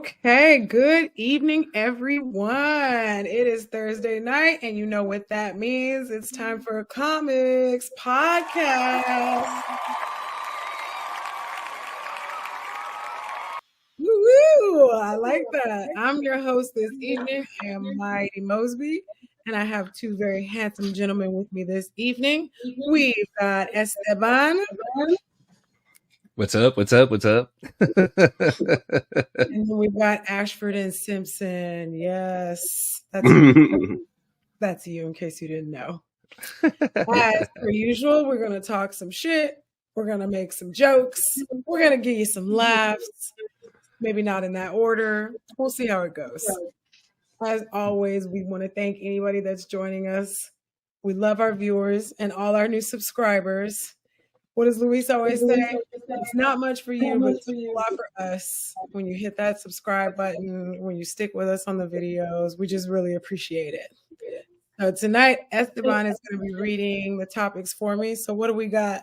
Okay, good evening, everyone. It is Thursday night, and you know what that means. It's time for a Comix podcast. Woo! I like that. I'm your host this evening. I am Mighty Mosby, and I have two very handsome gentlemen with me this evening. We've got Esteban. What's up? What's up? What's up? And then we've got Ashford and Simpson. Yes, that's you in case you didn't know. As per usual, we're going to talk some shit. We're going to make some jokes. We're going to give you some laughs. Maybe not in that order. We'll see how it goes. As always, we want to thank anybody that's joining us. We love our viewers and all our new subscribers. What does Luis always say? It's not much for you, but it's a lot for us. When you hit that subscribe button, when you stick with us on the videos, we just really appreciate it. So tonight, Esteban is going to be reading the topics for me. So what do we got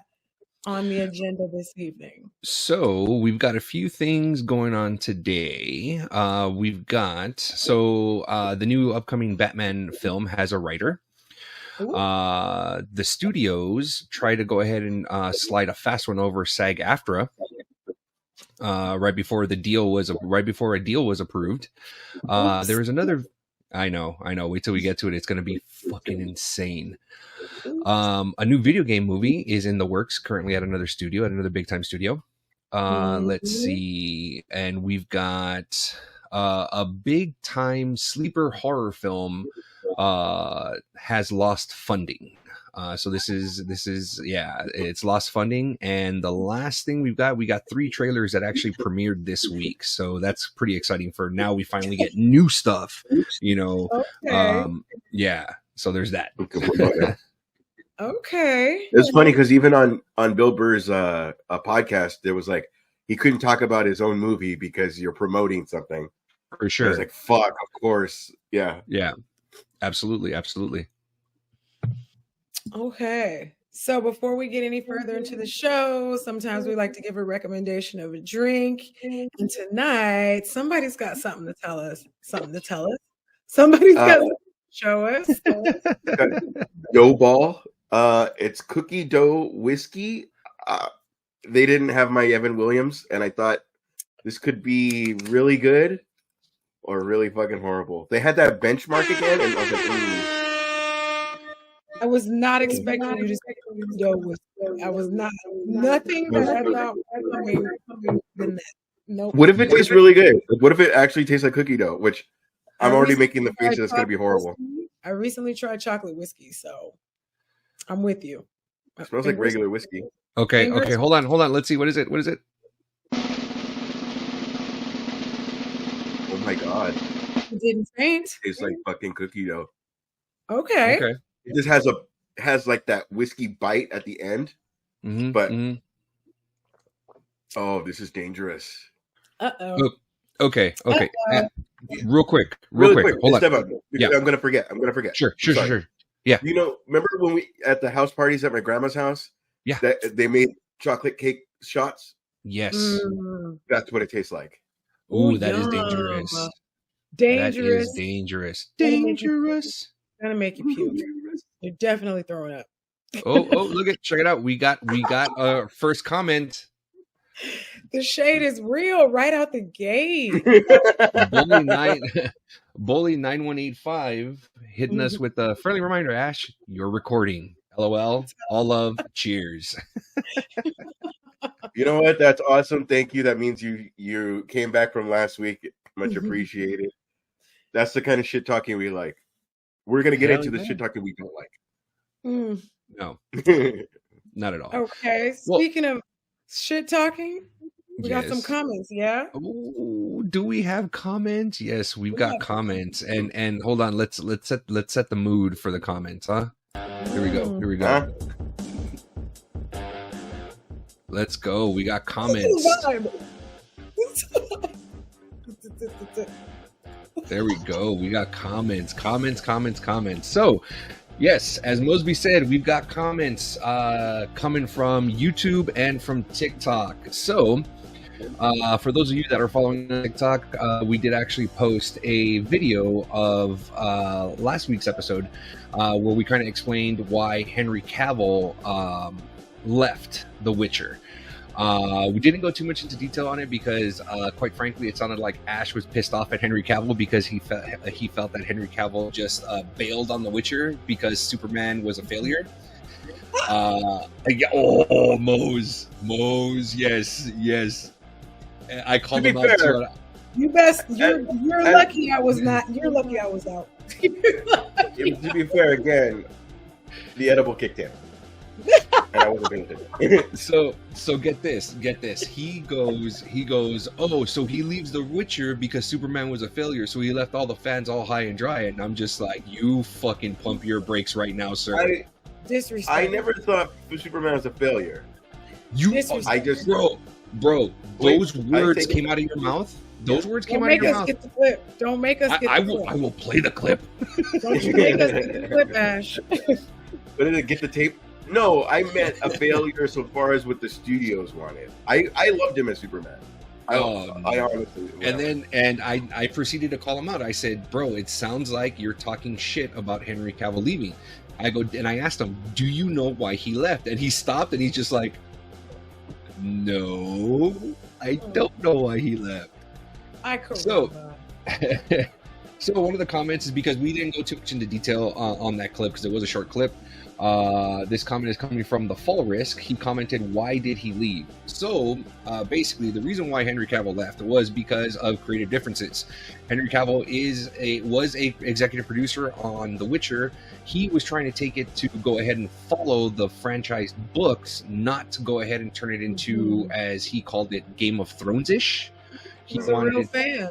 on the agenda this evening? So we've got a few things going on today. We've got, the new upcoming Batman film has a writer. The studios try to go ahead and slide a fast one over SAG AFTRA right before a deal was approved. There was another. I know. Wait till we get to it. It's going to be fucking insane. A new video game movie is in the works currently at another studio, at another big time studio. Let's see, and we've got a big time sleeper horror film has lost funding. So this is it's lost funding. And the last thing we got 3 trailers that actually premiered this week. So that's pretty exciting. For now, we finally get new stuff, Okay. So there's that. Okay. It's funny because even on Bill Burr's a podcast, there was like he couldn't talk about his own movie because you're promoting something. For sure. I was like, fuck, of course. Yeah. Absolutely. Okay. So before we get any further into the show, sometimes we like to give a recommendation of a drink. And tonight, somebody's got something to tell us. Somebody's got something to show us. Dough Ball. It's cookie dough whiskey. They didn't have my Evan Williams, and I thought this could be really good or really fucking horrible. They had that benchmark again, and I was like, ooh. I was not expecting you to say cookie dough whiskey. I was not. Nothing that I thought was coming than that. Nope. What if it tastes really good? What if it actually tastes like cookie dough? Which I'm already making the face that's going to be horrible. I recently tried chocolate whiskey, so I'm with you. It smells like regular whiskey. Okay. Hold on. Let's see. What is it? Oh my god! It didn't faint. It tastes like fucking cookie dough. Okay. It just has like that whiskey bite at the end, but oh, this is dangerous. Uh-oh. Okay. Real quick. Hold on. Yeah, I'm gonna forget. Sure. Yeah. Remember when we at the house parties at my grandma's house? Yeah. That they made chocolate cake shots. Yes. That's what it tastes like. Ooh, that is dangerous. That is dangerous. Gonna make you puke. You're definitely throwing up. Oh, check it out. We got our first comment. The shade is real right out the gate. Bully 9185 hitting us with a friendly reminder, Ash, you're recording. LOL. All love. Cheers. You know what? That's awesome. Thank you. That means you came back from last week. Much appreciated. That's the kind of shit talking we like. We're gonna get into the shit talking we don't like. No, not at all. Okay. Speaking of shit talking, we got some comments. Yeah. Ooh, do we have comments? Yes, we've got comments. And hold on. Let's set the mood for the comments, huh? Here we go. Huh? Let's go. We got comments. There we go. We got comments. So, yes, as Mosby said, we've got comments coming from YouTube and from TikTok. So, For those of you that are following on TikTok, we did actually post a video of last week's episode where we kind of explained why Henry Cavill left The Witcher. We didn't go too much into detail on it because, quite frankly, it sounded like Ash was pissed off at Henry Cavill because he felt that Henry Cavill just bailed on The Witcher because Superman was a failure. Mose, yes. I called him out too. You're lucky I was not. You're lucky I was out. To be fair, again, the edible kicked in. And I wasn't paying attention. So get this. He goes, oh, so he leaves The Witcher because Superman was a failure, so he left all the fans all high and dry. And I'm just like, you fucking pump your brakes right now, sir. Disrespect. I never thought Superman was a failure. Bro, those words came out of your mouth. Those words came out of your mouth. Get the clip. Don't make us get the clip. I will play the clip. Don't you make us get the clip, Ash. But did it get the tape? No, I meant a failure so far as what the studios wanted. I loved him as Superman. I honestly. And I proceeded to call him out. I said, bro, it sounds like you're talking shit about Henry Cavill leaving. I asked him, do you know why he left? And he stopped and he's just like, no, I don't know why he left. So one of the comments is because we didn't go too much into detail on that clip because it was a short clip. This comment is coming from the Fall Risk. He commented, why did he leave? So basically the reason why Henry Cavill left was because of creative differences. Henry Cavill was a executive producer on The Witcher. He was trying to take it to go ahead and follow the franchise books, not to go ahead and turn it into, as he called it, Game of Thrones-ish. He was a real fan.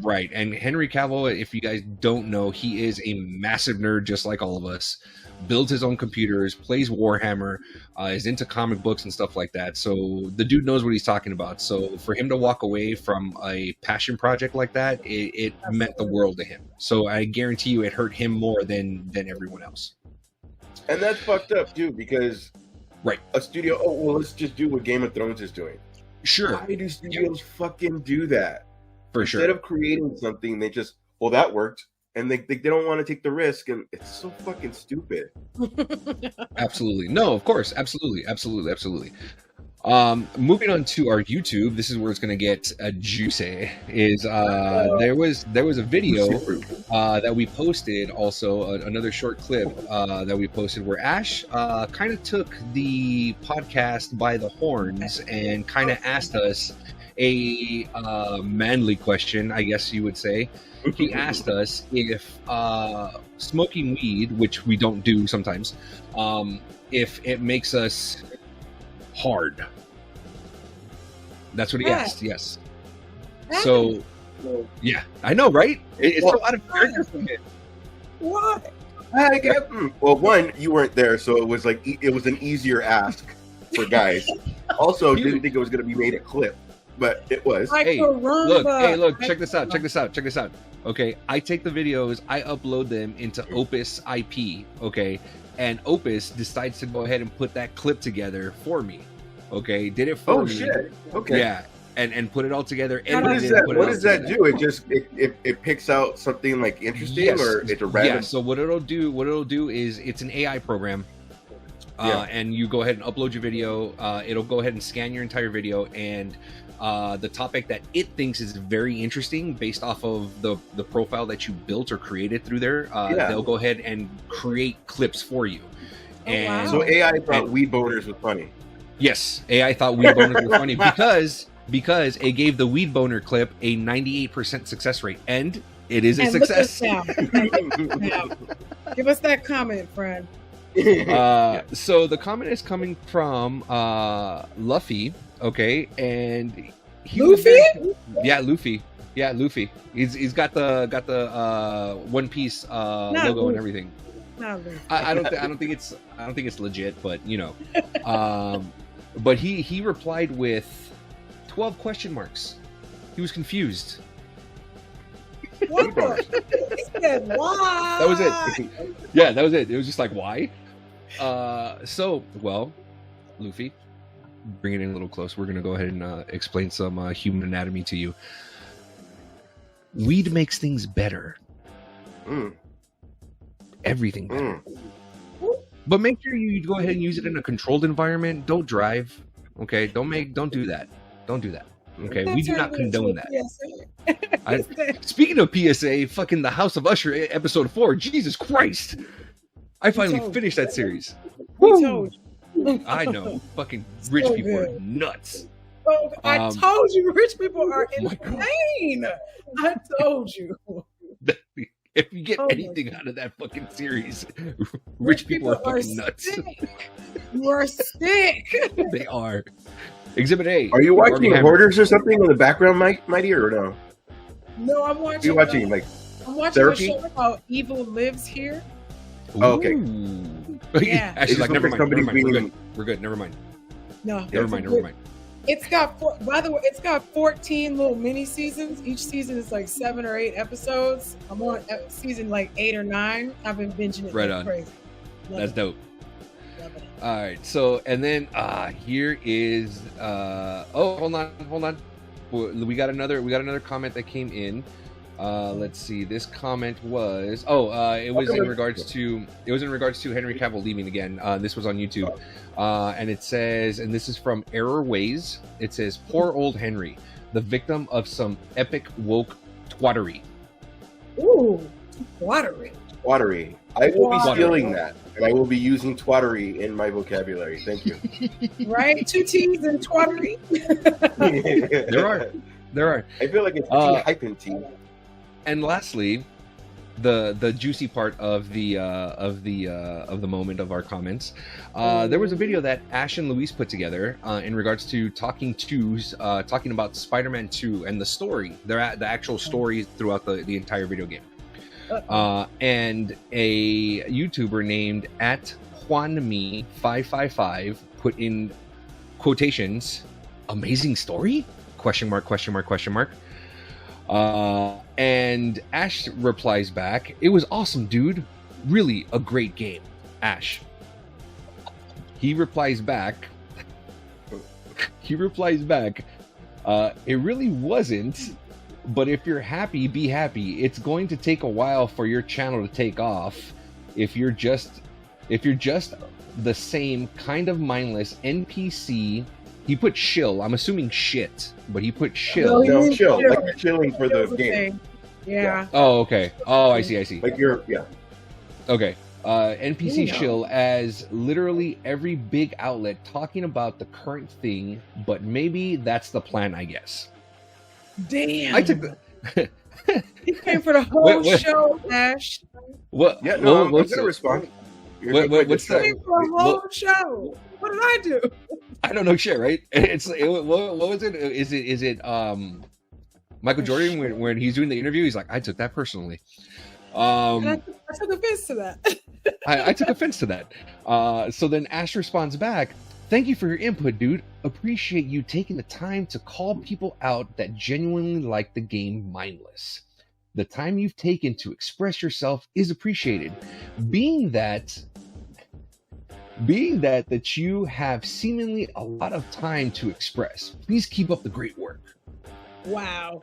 Right. And Henry Cavill, if you guys don't know, he is a massive nerd just like all of us. Builds his own computers, plays Warhammer, is into comic books and stuff like that. So the dude knows what he's talking about. So for him to walk away from a passion project like that, it meant the world to him. So I guarantee you it hurt him more than everyone else. And that's fucked up too, because a studio, let's just do what Game of Thrones is doing. Sure. Why do studios fucking do that? For sure. Instead of creating something, they just, that worked. And they don't want to take the risk. And it's so fucking stupid. Absolutely. No, of course. Absolutely. Moving on to our YouTube, this is where it's going to get juicy. There was a video that we posted, also another short clip that we posted where Ash kind of took the podcast by the horns and kind of asked us a manly question, I guess you would say. He asked us if smoking weed, which we don't do sometimes, if it makes us hard. That's what he asked. Yes. So, yeah, I know, right? It's a lot of character from it. What? Well, one, you weren't there, so it was like it was an easier ask for guys. Also, didn't think it was going to be made a clip, but it was. Hey, look! Check this out. Okay, I take the videos, I upload them into Opus IP. Okay, and Opus decides to go ahead and put that clip together for me. Okay, did it for me. Oh shit! Okay, yeah, and put it all together. What does that do? It just it picks out something like interesting, or it's a random. Yeah. So what it'll do is it's an AI program. And you go ahead and upload your video. It'll go ahead and scan your entire video, and the topic that it thinks is very interesting based off of the profile that you built or created through there, they'll go ahead and create clips for you. And so AI thought weed boners was funny. Yes, AI thought weed boners were funny because it gave the weed boner clip a 98% success rate, and it is a success. Give us that comment, friend. So the comment is coming from Luffy, okay, and Luffy? Luffy. He's got the One Piece logo Luffy. and everything. I don't think it's legit, but you know. But he replied with 12 question marks. He was confused. What he said, why? That was it. Yeah, that was it. It was just like, why? Luffy, bring it in a little close. We're gonna go ahead and explain some human anatomy to you. Weed makes things better. Everything better. But make sure you go ahead and use it in a controlled environment. Don't drive. Okay, don't do that. Don't do that. Okay, we do not condone that. Speaking of PSA, fucking The House of Usher episode 4. Jesus Christ! I finally finished that series. We told you. I know. Fucking rich So people good. are nuts. Oh, I told you, rich people are my God. insane. I told you. If you get Oh, anything out of that fucking series, rich people are fucking nuts. Sick. You are sick. They are. Exhibit A. Are you watching Armie Hammer. Hoarders or something in the background, Mighty, or no? No, I'm watching. You're watching like I'm watching therapy? a show called Evil Lives Here. Oh, okay. Ooh. Yeah. Actually, like, never mind. Somebody's We're good. Never mind. No, Never mind. It's got by the way, it's got 14 little mini seasons. Each season is like 7 or 8 episodes. I'm on season like 8 or 9. I've been binging it. Right like on. Crazy. That's dope. Love it. All right. So, and then here is hold on. We got another comment that came in. Let's see. This comment was it was in regards to Henry Cavill leaving again. This was on YouTube. And it says, and this is from Error Ways. It says, "Poor old Henry, the victim of some epic woke twattery." Ooh, watery. twattery. I will be Twattery. stealing that, and I will be using twattery in my vocabulary. Thank you. Right? 2 T's and twattery. There are. I feel like it's hyphen T. And lastly, the juicy part of the moment of our comments, there was a video that Ash and Luis put together in regards to talking about Spider-Man 2 and the story, the actual story throughout the entire video game. And a YouTuber named @JuanMe555 put in quotations, "Amazing story?" ? And Ash replies back, "It was awesome, dude. Really a great game." Ash. He replies back, "It really wasn't, but if you're happy, be happy. It's going to take a while for your channel to take off. If you're just the same kind of mindless NPC." He put shill. I'm assuming shit, but he put shill. No, chill. Like you're chilling for the game. Yeah. Oh, okay. Oh, I see. Like you're, yeah. Okay. NPC Yeah. shill as literally every big outlet talking about the current thing, but maybe that's the plan, I guess. Damn. I took the. He came for the whole What- show, Ash. What? Yeah, no, I'm what's going to respond. what's He the- came for the whole show. What did I do? I don't know shit, right? What was it? Is it Michael Jordan when he's doing the interview? He's like, "I took that personally." And I took offense to that. I took offense to that. So then Ash responds back, "Thank you for your input, dude. Appreciate you taking the time to call people out that genuinely like the game Mindless. The time you've taken to express yourself is appreciated. Being that you have seemingly a lot of time to express. Please keep up the great work." Wow.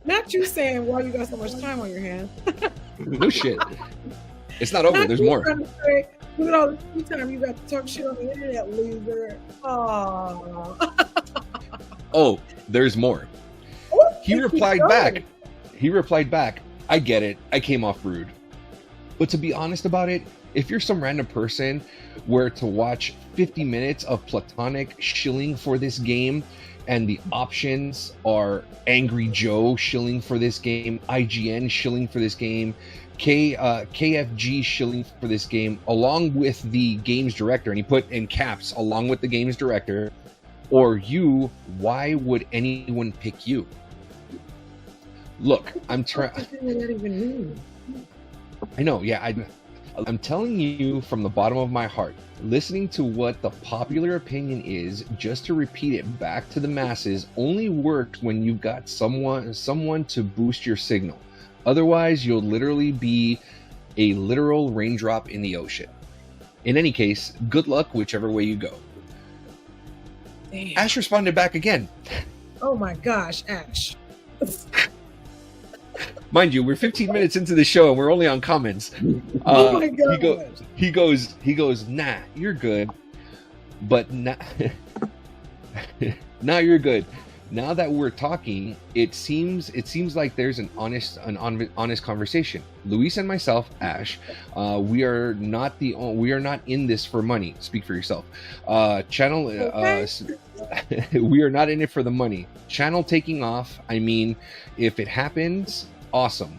Not you saying why you got so much time on your hands. No shit. It's not over. Not There's you more. trying to say, look at all the free time you got to talk shit on the internet, loser. Aww. Oh, there's more. He replied back, "I get it. I came off rude. But to be honest about it, if you're some random person were to watch 50 minutes of platonic shilling for this game, and the options are Angry Joe shilling for this game, IGN shilling for this game, KFG shilling for this game, along with the game's director," and he put in caps, "along with the game's director, or you, why would anyone pick you?" Look, I'm trying. What does that even mean? I know, yeah, I'm telling you from the bottom of my heart, listening to what the popular opinion is just to repeat it back to the masses only worked when you got someone to boost your signal. Otherwise, you'll literally be a literal raindrop in the ocean. In any case, good luck whichever way you go. Damn. Ash responded back again. Oh my gosh, Ash. Mind you, we're 15 minutes into the show and we're only on comments. Oh my god. He goes, nah, you're good. But now you're good. Now that we're talking, it seems like there's an honest conversation. Luis and myself, Ash, we are not in this for money. Speak for yourself. Okay. We are not in it for the money. Channel taking off. I mean, if it happens, awesome.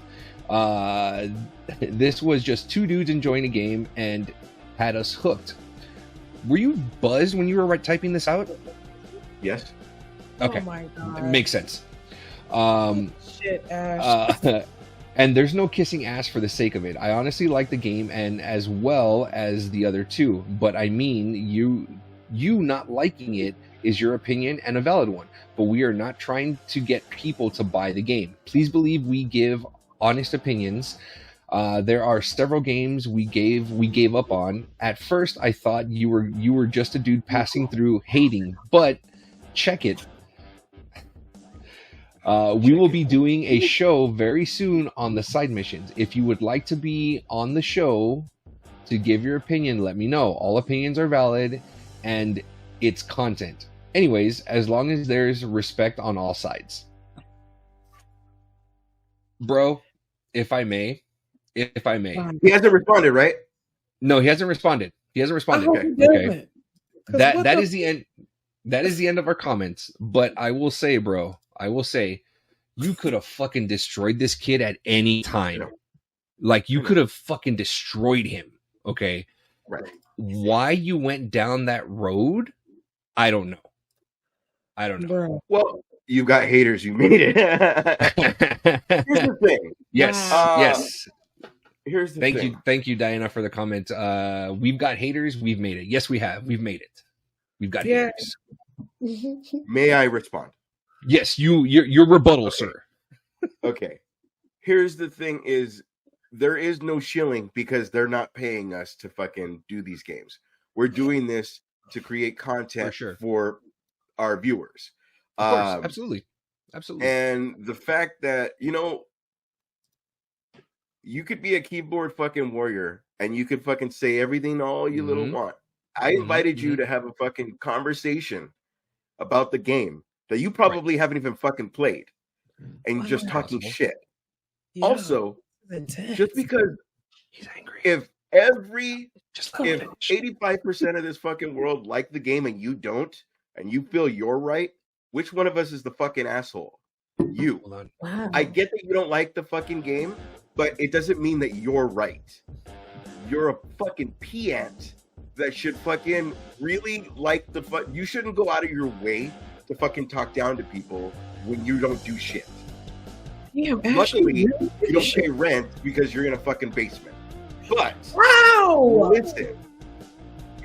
This was just two dudes enjoying a game and had us hooked. Were you buzzed when you were typing this out? Yes. Okay. Oh my god. Makes sense. Shit, Ash. And there's no kissing ass for the sake of it. I honestly like the game and as well as the other two, but I mean, you not liking it is your opinion and a valid one, but we are not trying to get people to buy the game. Please believe we give honest opinions. There are several games we gave up on. At first I thought you were just a dude passing through hating, but check it. We will be doing a show very soon on the side missions. If you would like to be on the show to give your opinion, let me know. All opinions are valid and it's content. Anyways, as long as there's respect on all sides. Bro, if I may. He hasn't responded, right? No, he hasn't responded. Okay. That is the end. That is the end of our comments. But I will say, bro, you could have fucking destroyed this kid at any time. Like, you could have fucking destroyed him. Okay. Right. Why you went down that road, I don't know. Bro. Well, you got haters. You made it. Here's the thing. Yes. Yes. Here's the thing. Thank you, Diana, for the comment. We've got haters. We've made it. Yes, we have. We've made it. We've got haters. May I respond? Yes, your rebuttal, okay. Sir. Okay. Here's the thing: is there is no shilling because they're not paying us to fucking do these games. We're doing this to create content for our viewers. Of course, absolutely. And the fact that you could be a keyboard fucking warrior and you could fucking say everything all you little want. I invited you to have a fucking conversation about the game that you probably haven't even fucking played, and just talking shit. Yeah, also, just because he's angry, if 85% of this fucking world like the game and you don't, and you feel you're right, which one of us is the fucking asshole? You. Wow. I get that you don't like the fucking game, but it doesn't mean that you're right. You're a fucking peant that should fucking really like you shouldn't go out of your way to fucking talk down to people when you don't do shit. Yeah, luckily, you don't pay rent because you're in a fucking basement. But listen,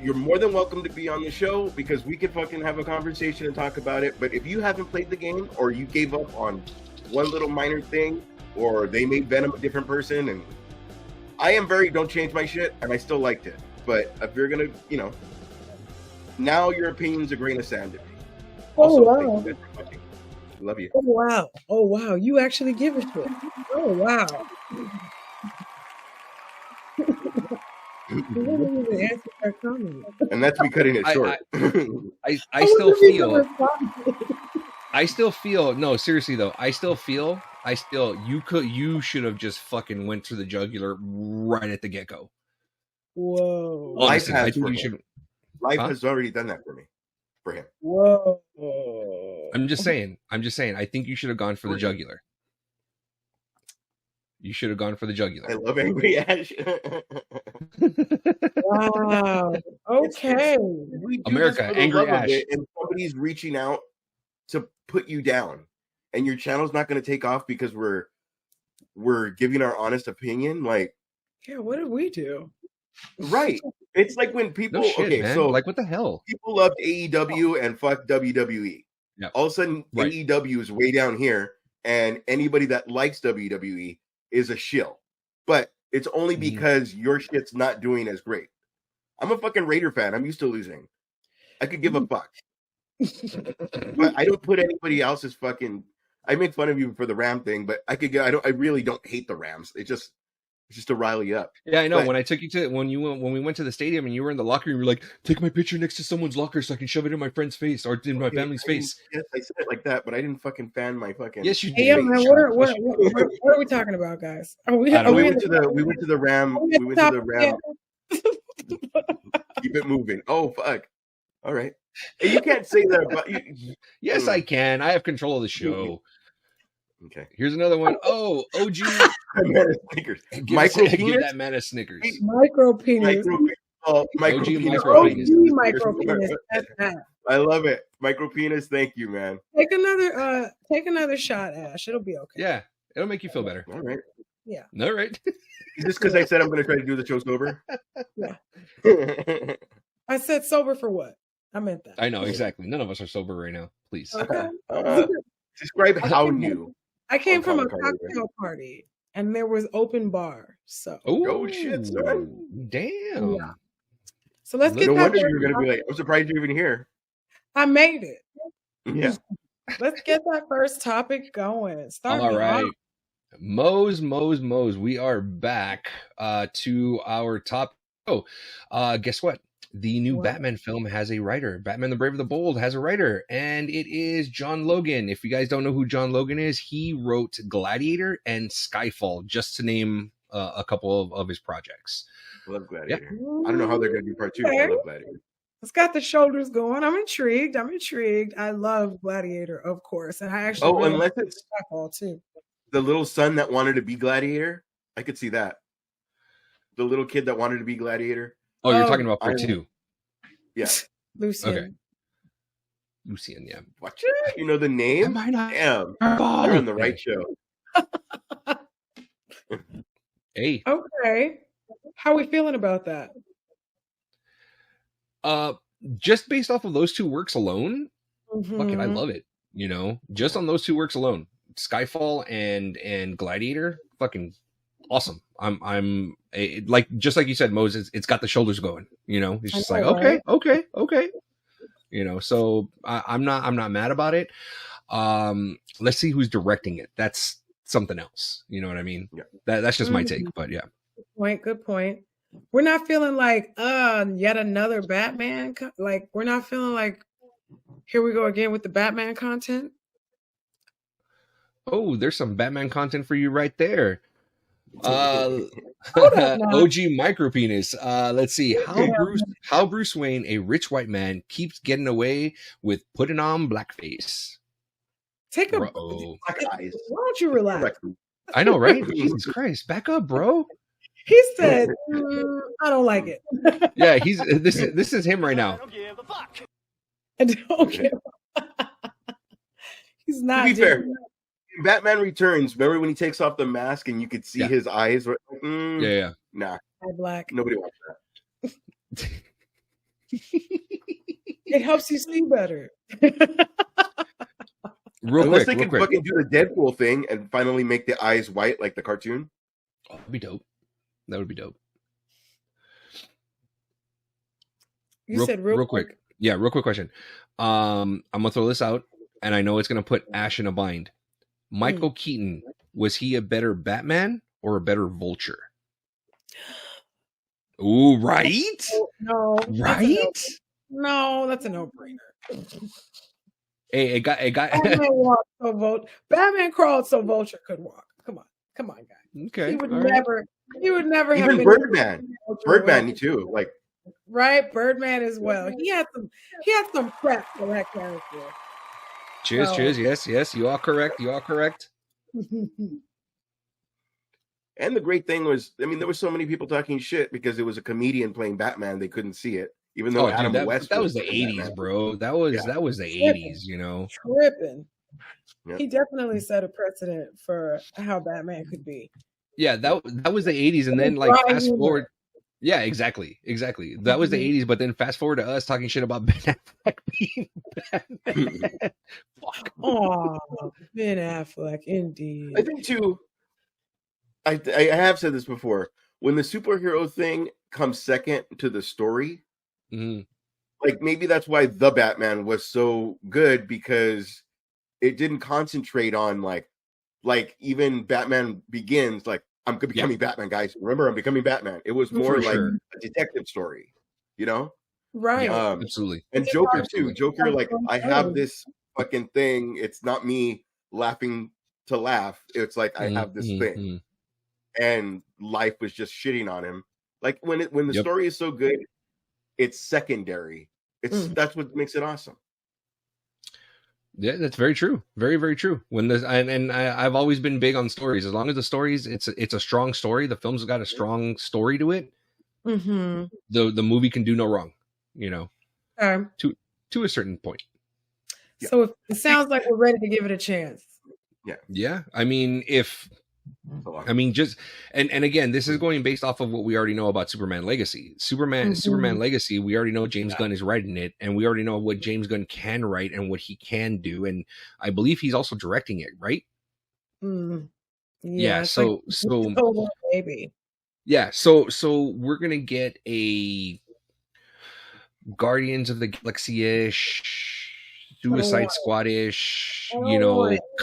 you're more than welcome to be on the show because we could fucking have a conversation and talk about it. But if you haven't played the game or you gave up on one little minor thing, or they made Venom a different person, and I am don't change my shit, and I still liked it. But if you're gonna, now your opinion's a grain of sand to me. Also, wow. Love you. Oh wow. You actually give a shit. Oh wow. You didn't even answer her comment. And that's me cutting it short. I still feel no, seriously though, you should have just fucking went to the jugular right at the get-go. Whoa. Honestly, Life has already done that for him. Whoa. I'm just saying. I think you should have gone for the jugular. You should have gone for the jugular. I love angry Ash. Wow. Okay. We do America, this for the angry love Ash. of it, and somebody's reaching out to put you down, and your channel's not going to take off because we're giving our honest opinion. Like, yeah, what did we do? Right. It's like when people man. So like, what the hell? People love AEW and fuck WWE. Yep. All of a sudden, AEW is way down here, and anybody that likes WWE is a shill. But it's only because your shit's not doing as great. I'm a fucking Raider fan. I'm used to losing. I could give a fuck. But I don't put anybody else's fucking. I make fun of you for the Ram thing, but I could get. I really don't hate the Rams. It's just to rile you up. Yeah, I know. But- when I took you to when we went to the stadium and you were in the locker room, you were like, "Take my picture next to someone's locker so I can shove it in my friend's face or in my family's face." Yes, I said it like that, but I didn't fucking fan my fucking. Yes, you Hey, did. yeah, man, what are we talking about, guys? Are we? I don't Are know. We went to the Ram. We went to the Ram. Keep it moving. Oh fuck! All right. Hey, you can't say that. But Yes, I can. I have control of the show. Okay. Here's another one. Oh, OG. Snickers. Give Micro that man a Snickers. Micro penis. Micro OG penis. micro OG penis. micro penis. That's that. I love it. Micro penis. Thank you, man. Take another shot, Ash. It'll be okay. Yeah, it'll make you feel better. All right. Yeah. All right. Is this because I said I'm going to try to do the show sober? Yeah. I said sober for what? I meant that. I know exactly. None of us are sober right now. Please. Okay. Describe how new. I came from a Cocktail cocktail party and there was open bar. So Oh shit, son. Damn. Yeah. So let's get No that. wonder you're going to be like, I'm surprised you're even here. I made it. Yeah. Let's get that first topic going. Start All me right. off. Moe's. We are back to our top. Guess what? The new What? Batman film has a writer. Batman the Brave and the Bold has a writer, and it is John Logan. If you guys don't know who John Logan is, he wrote Gladiator and Skyfall, just to name a couple of his projects. I love Gladiator. I don't know how they're going to do part 2. Okay. I love Gladiator. It's got the shoulders going. I'm intrigued. I love Gladiator, of course. And I actually Oh, really unless like it's Skyfall too. the little son that wanted to be Gladiator. I could see that. The little kid that wanted to be Gladiator. Oh, you're Oh, talking about part 2. Yeah. Lucien. Okay. Lucien, yeah. Watch it. You know the name? Am I not? Damn. You're on the right show. Hey. Okay. How are we feeling about that? Just based off of those two works alone, fucking, I Mhm. love it. You know, just on those two works alone, Skyfall and Gladiator, fucking awesome. I'm like, just like you said, Moses, it's got the shoulders going. You know, it's just I like, know, right? okay. You know, so I'm not mad about it. Let's see who's directing it. That's something else. You know what I mean? Yeah. That's just my Mhm. take. But yeah. Good point. We're not feeling like yet another Batman. Like we're not feeling like here we go again with the Batman content. Oh, there's some Batman content for you right there. Hold up now. OG micro penis. Let's see how Bruce Wayne, a rich white man, keeps getting away with putting on blackface. Take a. Bro. Black eyes. Why don't you relax? I know, right? Jesus Christ, back up, bro. He said, "I don't like it." Yeah, this is him right now. I don't give a fuck. I don't care. He's To not. be fair, doing in Batman Returns, remember when he takes off the mask and you could see Yeah. his eyes? Yeah. Nah, that black. nobody wants that. It helps you see better. Unless they Real can quick. fucking do the Deadpool thing and finally make the eyes white like the cartoon. Oh, that'd be dope. That would be dope. You said real quick. Yeah, real quick question. I'm gonna throw this out, and I know it's gonna put Ash in a bind. Michael Keaton, was he a better Batman or a better Vulture? Ooh, right? No. Right? No, that's a no-brainer. Hey, guy. Batman walked so Batman crawled so Vulture could walk. Come on, guy. Okay. He would all right. never have Even been Birdman. Vulture Birdman walk. too. Like Right? Birdman as well. He had some prep for that character. Cheers, So- cheers. Yes. You are correct. and the great thing was, I mean, there were so many people talking shit because it was a comedian playing Batman. They couldn't see it, even though Oh, Adam dude, West. that was the playing 80s, Batman. bro. That was the 80s, you know. Tripping. Yeah. He definitely set a precedent for how Batman could be. Yeah, that was the 80s, and then like Dry fast humor. forward. Yeah, exactly. That was the 80s, but then fast forward to us talking shit about Ben Affleck being Batman. Fuck. Oh, Ben Affleck, indeed. I think too. I have said this before. When the superhero thing comes second to the story, Mhm. like maybe that's why the Batman was so good, because it didn't concentrate on like even Batman Begins, like I'm becoming Batman, guys. Remember, I'm becoming Batman. It was more like a detective story, you know? Right. Absolutely. And Joker too. Joker, like, I have this fucking thing. It's not me laughing to laugh. It's like I have this thing. And life was just shitting on him. Like when the story is so good, it's secondary. That's what makes it awesome. Yeah, that's very true. Very, very true. When I've always been big on stories. As long as the stories, it's a strong story. The film's got a strong story to it. Mm-hmm. The movie can do no wrong. You know, to a certain point. So it sounds like we're ready to give it a chance. Yeah. I mean, just and again, this is going based off of what we already know about Superman Legacy. Superman Legacy, we already know James Gunn is writing it, and we already know what James Gunn can write and what he can do, and I believe he's also directing it, right? Yeah. So maybe. Yeah. So we're gonna get a Guardians of the Galaxy-ish, Suicide Squad-ish,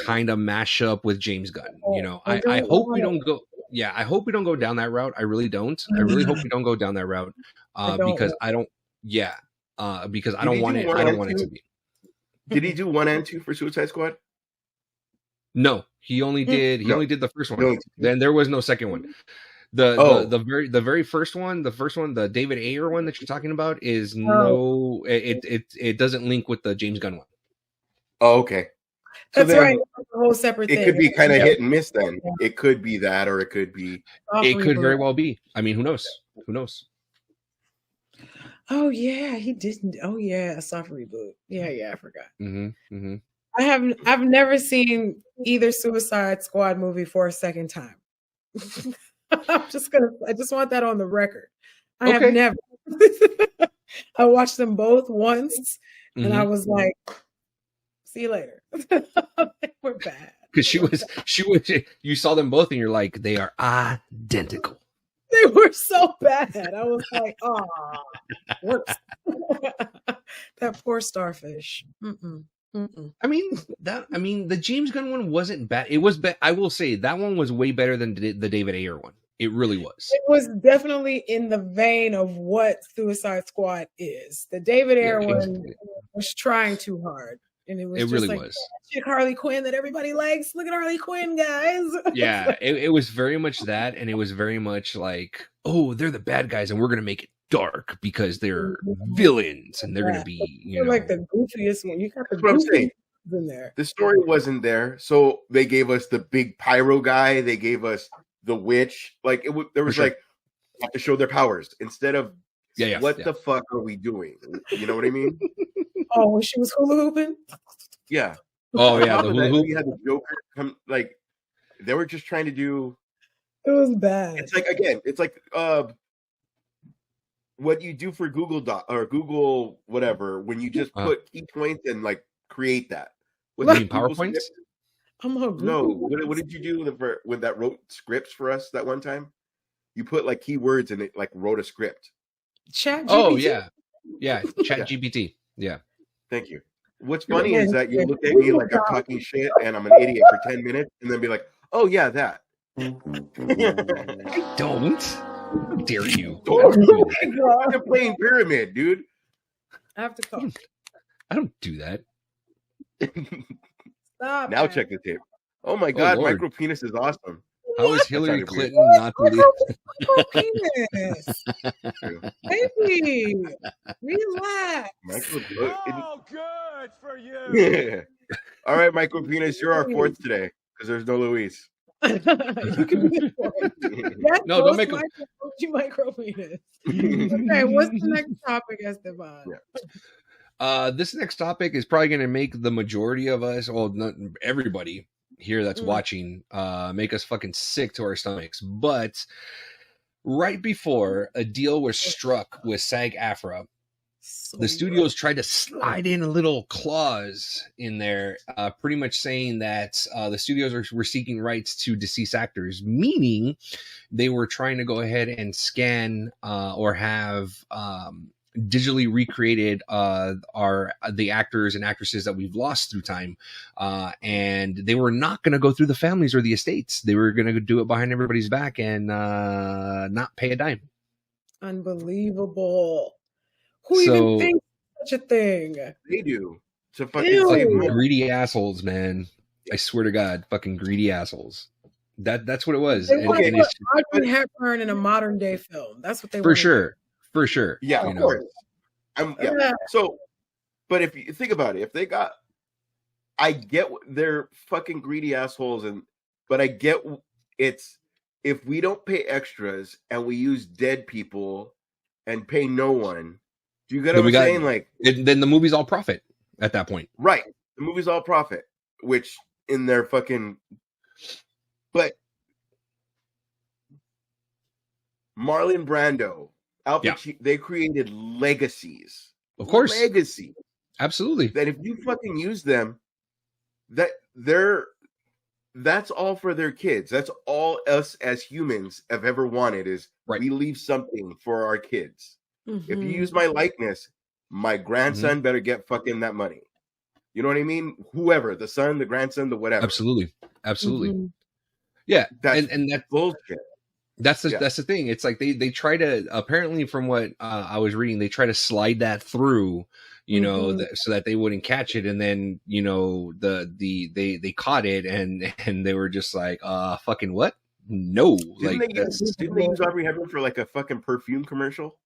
kind of mashup with James Gunn. I hope we don't go. Yeah, I hope we don't go down that route. I really don't. I really hope we don't go down that route because I don't. Yeah, because I don't want it. I don't want it to be. Did he do 1 and 2 for Suicide Squad? No, he only did. He only did the first one. Then there was no second one. The very first one, the David Ayer one that you're talking about is it doesn't link with the James Gunn one. Oh, okay. That's right. It's a whole separate thing. It could be kind of hit and miss then. Yeah. It could be that, or it could be. It could very well be. I mean, who knows? Who knows? Oh yeah, he didn't. Oh yeah, a soft reboot. Yeah, I forgot. Mm-hmm. I've never seen either Suicide Squad movie for a second time. I just want that on the record. I have never. I watched them both once, and I was like, "See you later." We're bad. Because she was. You saw them both, and you're like, they are identical. They were so bad. I was like, "Ah, works." That poor starfish. I mean, the James Gunn one wasn't bad. It was I will say that one was way better than the David Ayer one. It really was. It was definitely in the vein of what Suicide Squad is. The David Ayer one was trying too hard. And it was really was. Chick Harley Quinn that everybody likes. Look at Harley Quinn, guys. Yeah, it was very much that, and it was very much like, oh, they're the bad guys, and we're gonna make it dark because they're villains, and they're gonna be, like the goofiest one. You got the goofiest in there. The story wasn't there, so they gave us the big pyro guy. They gave us the witch. Like there was like have to show their powers instead of what the fuck are we doing? You know what I mean? Oh, when she was hula hooping? Yeah. Oh, yeah. The hula hoop. We had the Joker come, like, they were just trying to do. It was bad. It's like, again, it's like what you do for Google Doc or Google whatever, when you just put key points and, like, create that. What do you mean, PowerPoints? No. What did you do when that wrote scripts for us that one time? You put, like, keywords and it, like, wrote a script. Chat GPT? Oh, yeah. Yeah, Chat GPT. Yeah. Thank you. What's funny is that you look at me like I'm talking shit and I'm an idiot for 10 minutes and then be like, oh, yeah, that. I don't. How dare you? You're playing Pyramid, dude. I have to call. I don't do that. Stop. Now check the tape. Oh, my God. Micro Penis is awesome. How is Hillary Clinton not the lead? Baby, relax. Oh, good for you. Yeah. All right, Micro Penis, you're our fourth today because there's no Luis. You can be the fourth. No, don't make him. Micro Penis. Okay, what's the next topic, Esteban? This next topic is probably going to make the majority of us, well, not everybody here that's watching, make us fucking sick to our stomachs. But right before a deal was struck with SAG AFTRA, the studios tried to slide in a little clause in there, pretty much saying that the studios were seeking rights to deceased actors, meaning they were trying to go ahead and scan or have digitally recreated the actors and actresses that we've lost through time, and they were not going to go through the families or the estates. They were going to do it behind everybody's back and not pay a dime. Unbelievable. Who even thinks such a thing? They do. To fucking save money. Greedy assholes, man. I swear to God, fucking greedy assholes. That's what it was. They want Audrey Hepburn in a modern day film. That's what they want. For sure. Yeah, of course. So, but if you think about it, if they got, I get they're fucking greedy assholes, but I get it's if we don't pay extras and we use dead people and pay no one, do you get what I'm saying? Like, then the movie's all profit at that point, right? The movie's all profit, which in their fucking, but Marlon Brando. Al Pacino, they created legacies. Of course. Legacies. Absolutely. That if you fucking use them, that's all for their kids. That's all us as humans have ever wanted is we leave something for our kids. Mm-hmm. If you use my likeness, my grandson better get fucking that money. You know what I mean? Whoever, the son, the grandson, the whatever. Absolutely. Mm-hmm. Yeah. That's bullshit. That's the thing. It's like they try to, apparently from what I was reading, they try to slide that through, you know, so that they wouldn't catch it. And then, you know, they caught it and they were just like, fucking what? No. Didn't they use Audrey Hepburn for like a fucking perfume commercial?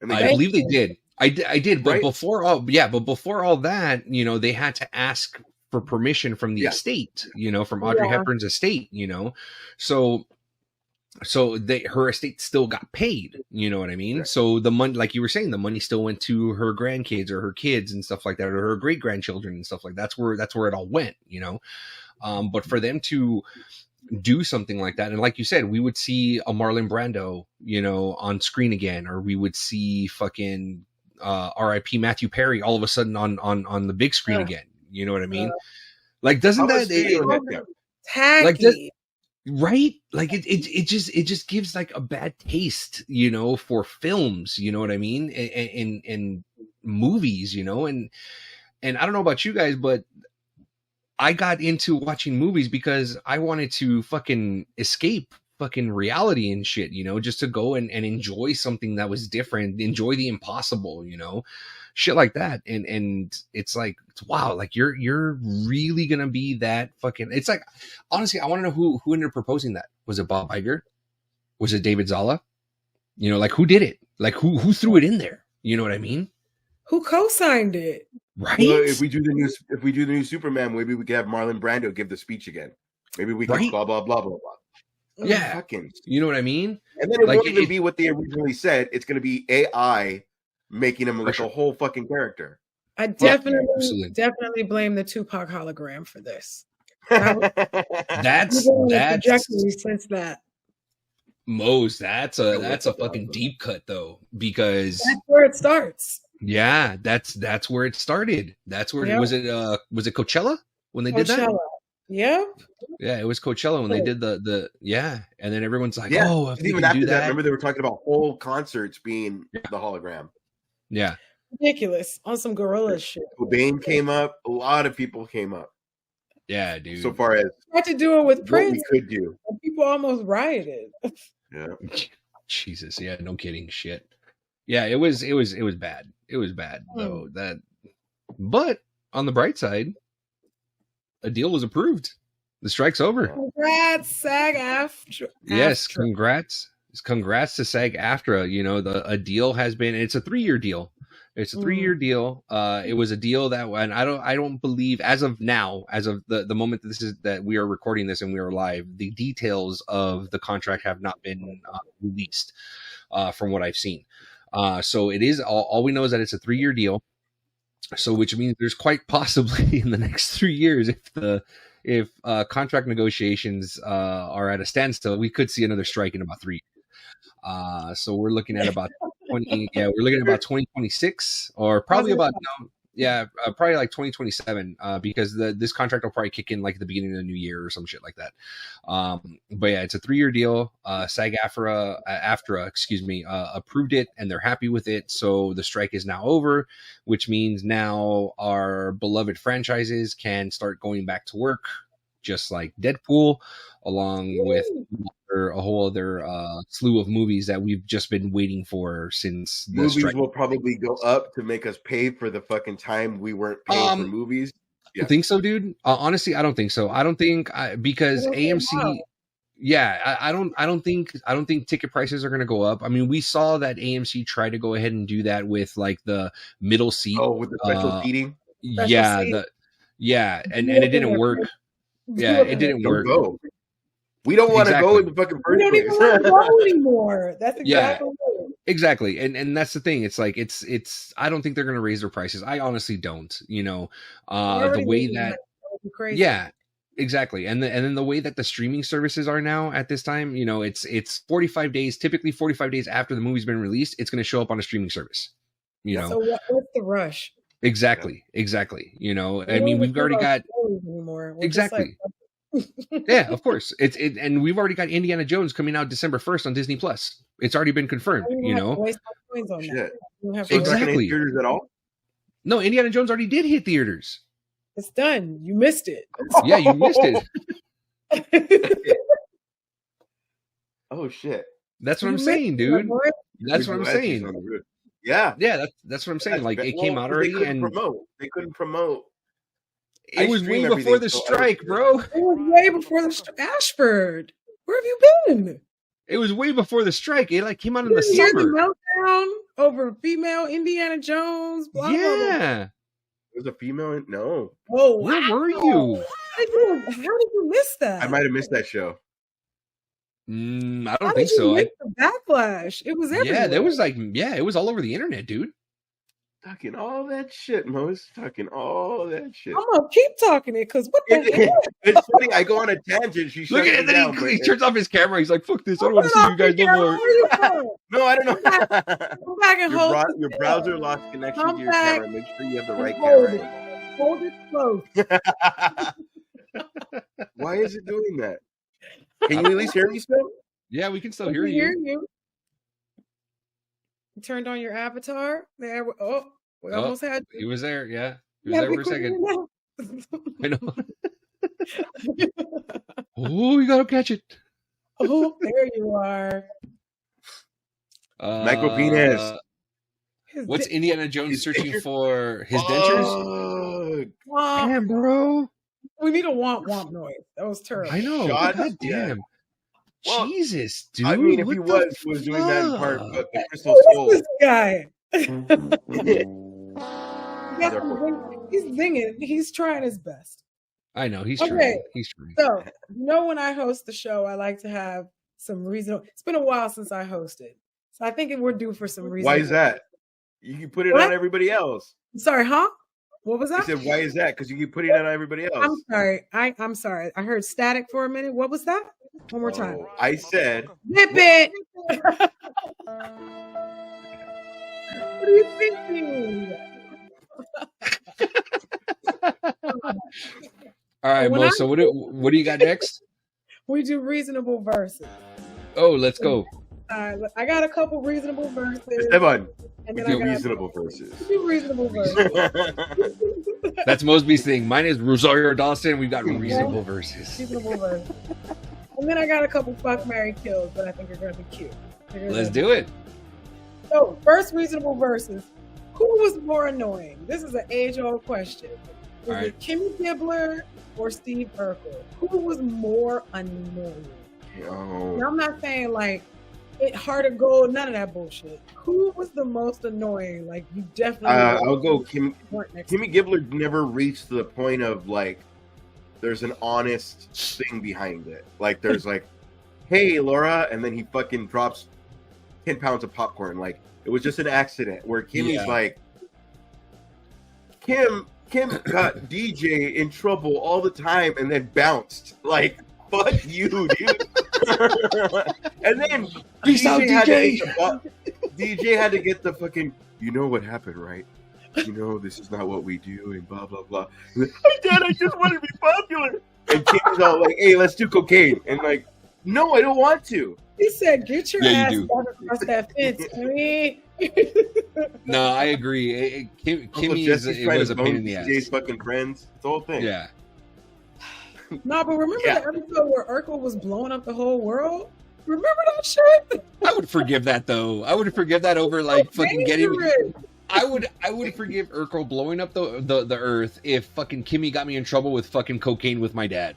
I believe they did. I did. But before all that, you know, they had to ask for permission from the estate, you know, from Audrey Hepburn's estate, you know, so her estate still got paid, you know what I mean? Right. So the money, like you were saying, the money still went to her grandkids or her kids and stuff like that, or her great grandchildren and stuff like that. That's where it all went, you know? But for them to do something like that, and like you said, we would see a Marlon Brando, you know, on screen again, or we would see fucking R.I.P. Matthew Perry all of a sudden on the big screen again. You know what I mean? Like, doesn't that tacky? Right? Like it just gives like a bad taste, you know, for films, you know what I mean? And movies, you know, and I don't know about you guys, but I got into watching movies because I wanted to fucking escape fucking reality and shit, you know, just to go and enjoy something that was different, enjoy the impossible, you know, shit like that. And it's like, wow, like you're really gonna be that fucking, it's like, honestly, I want to know who ended up proposing that. Was it Bob Iger? Was it David Zala? You know, like who did it? Like who threw it in there? You know what I mean? Who co-signed it? Right. Well, if we do the new Superman, maybe we could have Marlon Brando give the speech again. Maybe we can blah blah blah blah blah. Yeah. You know what I mean? And then it won't even be what they originally said. It's going to be AI making him like a whole fucking character. I definitely blame the Tupac hologram for this. That's since that. Mose, that's a fucking deep cut though, because that's where it starts. Yeah, that's where it started. That's where was it Coachella when they did that? Yep. Yeah, it was Coachella when they did the and then everyone's like, oh, if even after that, remember they were talking about whole concerts being the hologram. Yeah. Ridiculous on some gorilla shit. Cobain came up. A lot of people came up. Yeah, dude. So far as had to do it with Prince, we could do. People almost rioted. Yeah. Jesus. Yeah. No kidding. Shit. Yeah. It was bad. It was bad though. But on the bright side, a deal was approved. The strike's over. Congrats, SAG AFTRA. Yes. Congrats to SAG AFTRA. You know, a deal has been. It's a 3-year deal. It's a 3-year deal. It was a deal that, and I don't believe as of now, as of the moment that we are recording this and we are live, the details of the contract have not been released from what I've seen. So it is all we know is that it's a 3-year deal. So which means there's quite possibly in the next 3 years, if contract negotiations are at a standstill, we could see another strike in about 3 years. So we're looking at about 2026 or probably about Yeah, probably like 2027, because this contract will probably kick in like at the beginning of the new year or some shit like that. But yeah, it's a 3-year deal. SAG AFTRA, excuse me, approved it and they're happy with it. So the strike is now over, which means now our beloved franchises can start going back to work, just like Deadpool, along with a whole other slew of movies that we've just been waiting for since the Movies strike. will probably go up to make us pay for the fucking time we weren't paying for movies. You think so, dude? Honestly, I don't think so. I don't think because AMC. Yeah, I don't think ticket prices are going to go up. I mean, we saw that AMC try to go ahead and do that with like the middle seat. Oh, with the special seating. And it didn't work. Yeah, it didn't work. Go. We don't want to go in the fucking first place. We don't even want to go anymore. That's exactly it. Exactly. And that's the thing. It's like it's I don't think they're gonna raise their prices. I honestly don't, the way that yeah, exactly. And then the way that the streaming services are now at this time, it's 45 days, typically 45 days after the movie's been released, it's gonna show up on a streaming service. So what's the rush? Exactly. I mean, we've already got exactly. Yeah, of course. And we've already got Indiana Jones coming out December 1st on Disney Plus. It's already been confirmed. Exactly. Theaters at all? No, Indiana Jones already did hit theaters. It's done. You missed it. Yeah, you missed it. Oh shit. That's what I'm saying, dude. That's what I'm saying. Yeah, that's what I'm saying. Like it came out already, and they couldn't promote. It was way before the strike, bro. It was way before the strike. Ashford, where have you been? It was way before the strike. It like came out in the summer. The meltdown over female Indiana Jones. Blah, yeah. Blah, blah. There's a female. No. Oh, where were you? How did you miss that? I might have missed that show. I don't think so. The backlash. It was everywhere. Yeah, there was it was all over the internet, dude. Talking all that shit, Mo's talking all that shit. I'm gonna keep talking it because what the hell? It's funny. I go on a tangent. She look at it. Then he turns off his camera. He's like, "Fuck this! I don't want to see you guys no more." No, I don't know. Come back and hold your browser lost connection to your camera. Make sure you have the right camera. Hold it close. Why is it doing that? Can you at least hear me still? Yeah, we can still hear you. You turned on your avatar. There. Oh, we almost had you. He was there. Yeah, he was there for a second. I know. Oh, you gotta catch it. Oh, there you are. Michael Penis. What's Indiana Jones searching for? His dentures? Damn, bro. We need a womp noise. That was terrible. I know. God damn. Well, Jesus, dude. I mean, if he was doing that in part of the Crystal Skull. This guy. He's zinging. He's trying his best. I know. He's trying. He's trying. So, when I host the show, I like to have some reason. It's been a while since I hosted. So I think we're due for some reason. Why is that? You can put it on everybody else. Sorry, huh? What was that? I said, why is that? Because you keep putting it on everybody else. I'm sorry. I'm sorry. I heard static for a minute. What was that? One more time. I said, zip it. What are you thinking? All right, Mo. So what do you got next? We do reasonable verses. Oh, let's go. I got a couple reasonable verses. Esteban, we do reasonable verses. We do reasonable verses. That's Mosby's thing. Mine is Rosario Dawson. We've got reasonable verses. Reasonable verses. And then I got a couple fuck, marry, kills that I think are going to be cute. Let's do it. So, first reasonable verses. Who was more annoying? This is an age-old question. Was it Kimmy Gibbler or Steve Urkel? Who was more annoying? Now, I'm not saying like it heart of gold, none of that bullshit. Who was the most annoying? Like you definitely. I'll go Kimmy Gibbler never reached the point of like there's an honest thing behind it. Like there's like, hey Laura, and then he fucking drops 10 pounds of popcorn. Like it was just an accident. Where Kimmy's like, Kim got DJ in trouble all the time and then bounced. Like, fuck you, dude. And then DJ had to get the fucking, you know what happened, right? you know, this is not what we do, and blah blah blah. Hey, Dad, I just want to be popular. And Kimmy's all like, "Hey, let's do cocaine," and like, "No, I don't want to." He said, "Get your Yeah, you ass back across that fence, Kimmy." No, I agree. Kimmy was a pain in the ass. Jay's fucking friends. It's the whole thing. Yeah. No, but remember the episode where Urkel was blowing up the whole world? Remember that shit? I would forgive that though. I would forgive that over like fucking getting. I would forgive Urkel blowing up the earth if fucking Kimmy got me in trouble with fucking cocaine with my dad.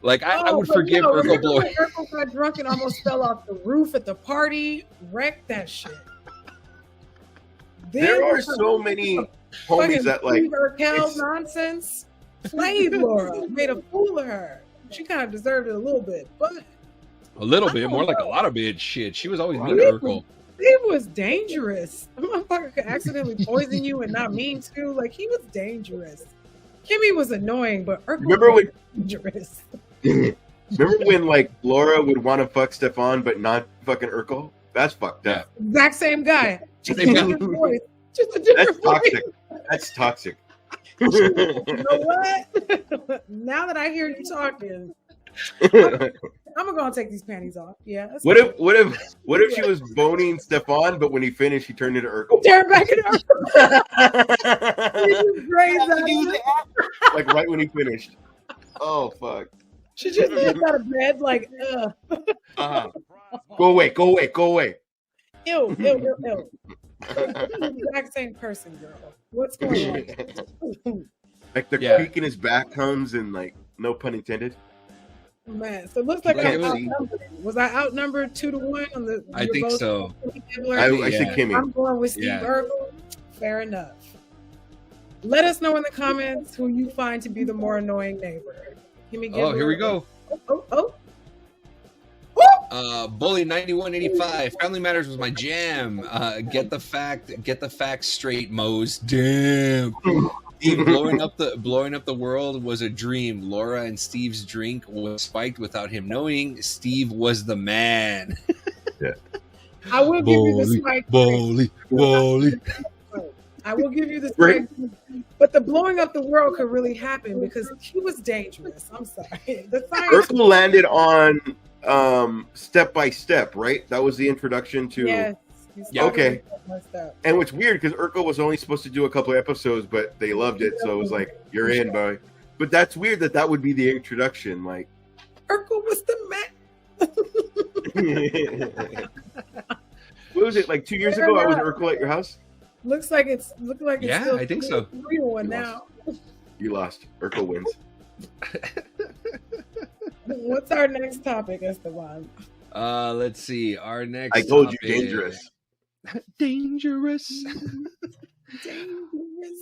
Like I would forgive Urkel blowing. Urkel got drunk and almost fell off the roof at the party. Wrecked that shit. There are so many homies that like Urkel's nonsense. Played Laura, made a fool of her. She kind of deserved it a little bit, but a little bit more like a lot of bit. Shit, she was always mean to Urkel. He was dangerous. A motherfucker could accidentally poison you and not mean to. Like, he was dangerous. Kimmy was annoying, but Urkel was dangerous. Remember when like Laura would want to fuck Stefan but not fucking Urkel? That's fucked up. Exact same guy. Just a different voice. Just a different toxic. That's toxic. You know what? Now that I hear you talking, I'm gonna take these panties off. Yeah. What if she was boning Stefan, but when he finished, he turned into Urkel? Turn back into Urkel. Like right when he finished. Oh fuck. She just got out of bed like, Go away. Ew. The exact same person, girl. What's going on? Like the creak in his back comes and like, no pun intended. Man, so it looks like I'm outnumbered. Was I outnumbered 2-1 on the? I think so. I said Kimmy. I'm going with Steve Urkel. Fair enough. Let us know in the comments who you find to be the more annoying neighbor. Here we go. Bully 9185. Family Matters was my jam. Get the facts straight, Mose. Damn. blowing up the world was a dream. Laura and Steve's drink was spiked without him knowing. Steve was the man. Yeah. I will give you the spike. Bully. I will give you the spike. But the blowing up the world could really happen because he was dangerous. I'm sorry. The Urkel landed on Step by Step, right? That was the introduction to. Yes. Okay. And what's weird because Urkel was only supposed to do a couple of episodes, but they loved it, so it was like, "You're in, boy." But that's weird that would be the introduction. Like, Urkel was the man. What was it like 2 years ago? I was Urkel at your house. Looks like it's yeah, still I think so. 3-1 now. You lost. Urkel wins. What's our next topic, Esteban? Let's see. Our next. I told you, dangerous. Dangerous.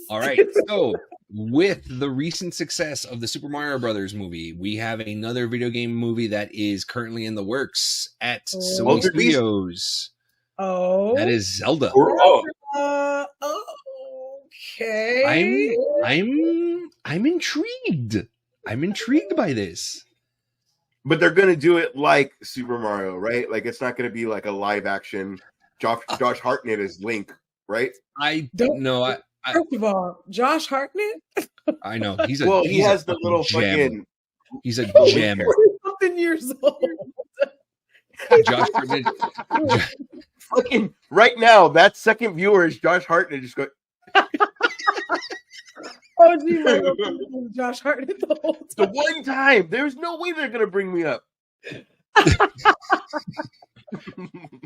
All right. So, with the recent success of the Super Mario Brothers movie, we have another video game movie that is currently in the works at Sony Studios. Oh, that is Zelda. Okay. I'm intrigued. I'm intrigued by this. But they're gonna do it like Super Mario, right? Like it's not gonna be like a live action. Josh Hartnett is Link, right? I don't know. First of all, Josh Hartnett. I know he has the little gem. fucking. He's a gem. Something years old. Josh Hartnett. Fucking right now, that second viewer is Josh Hartnett. Just going. Oh, gee, Josh Hartnett the whole time. The one time, there's no way they're gonna bring me up.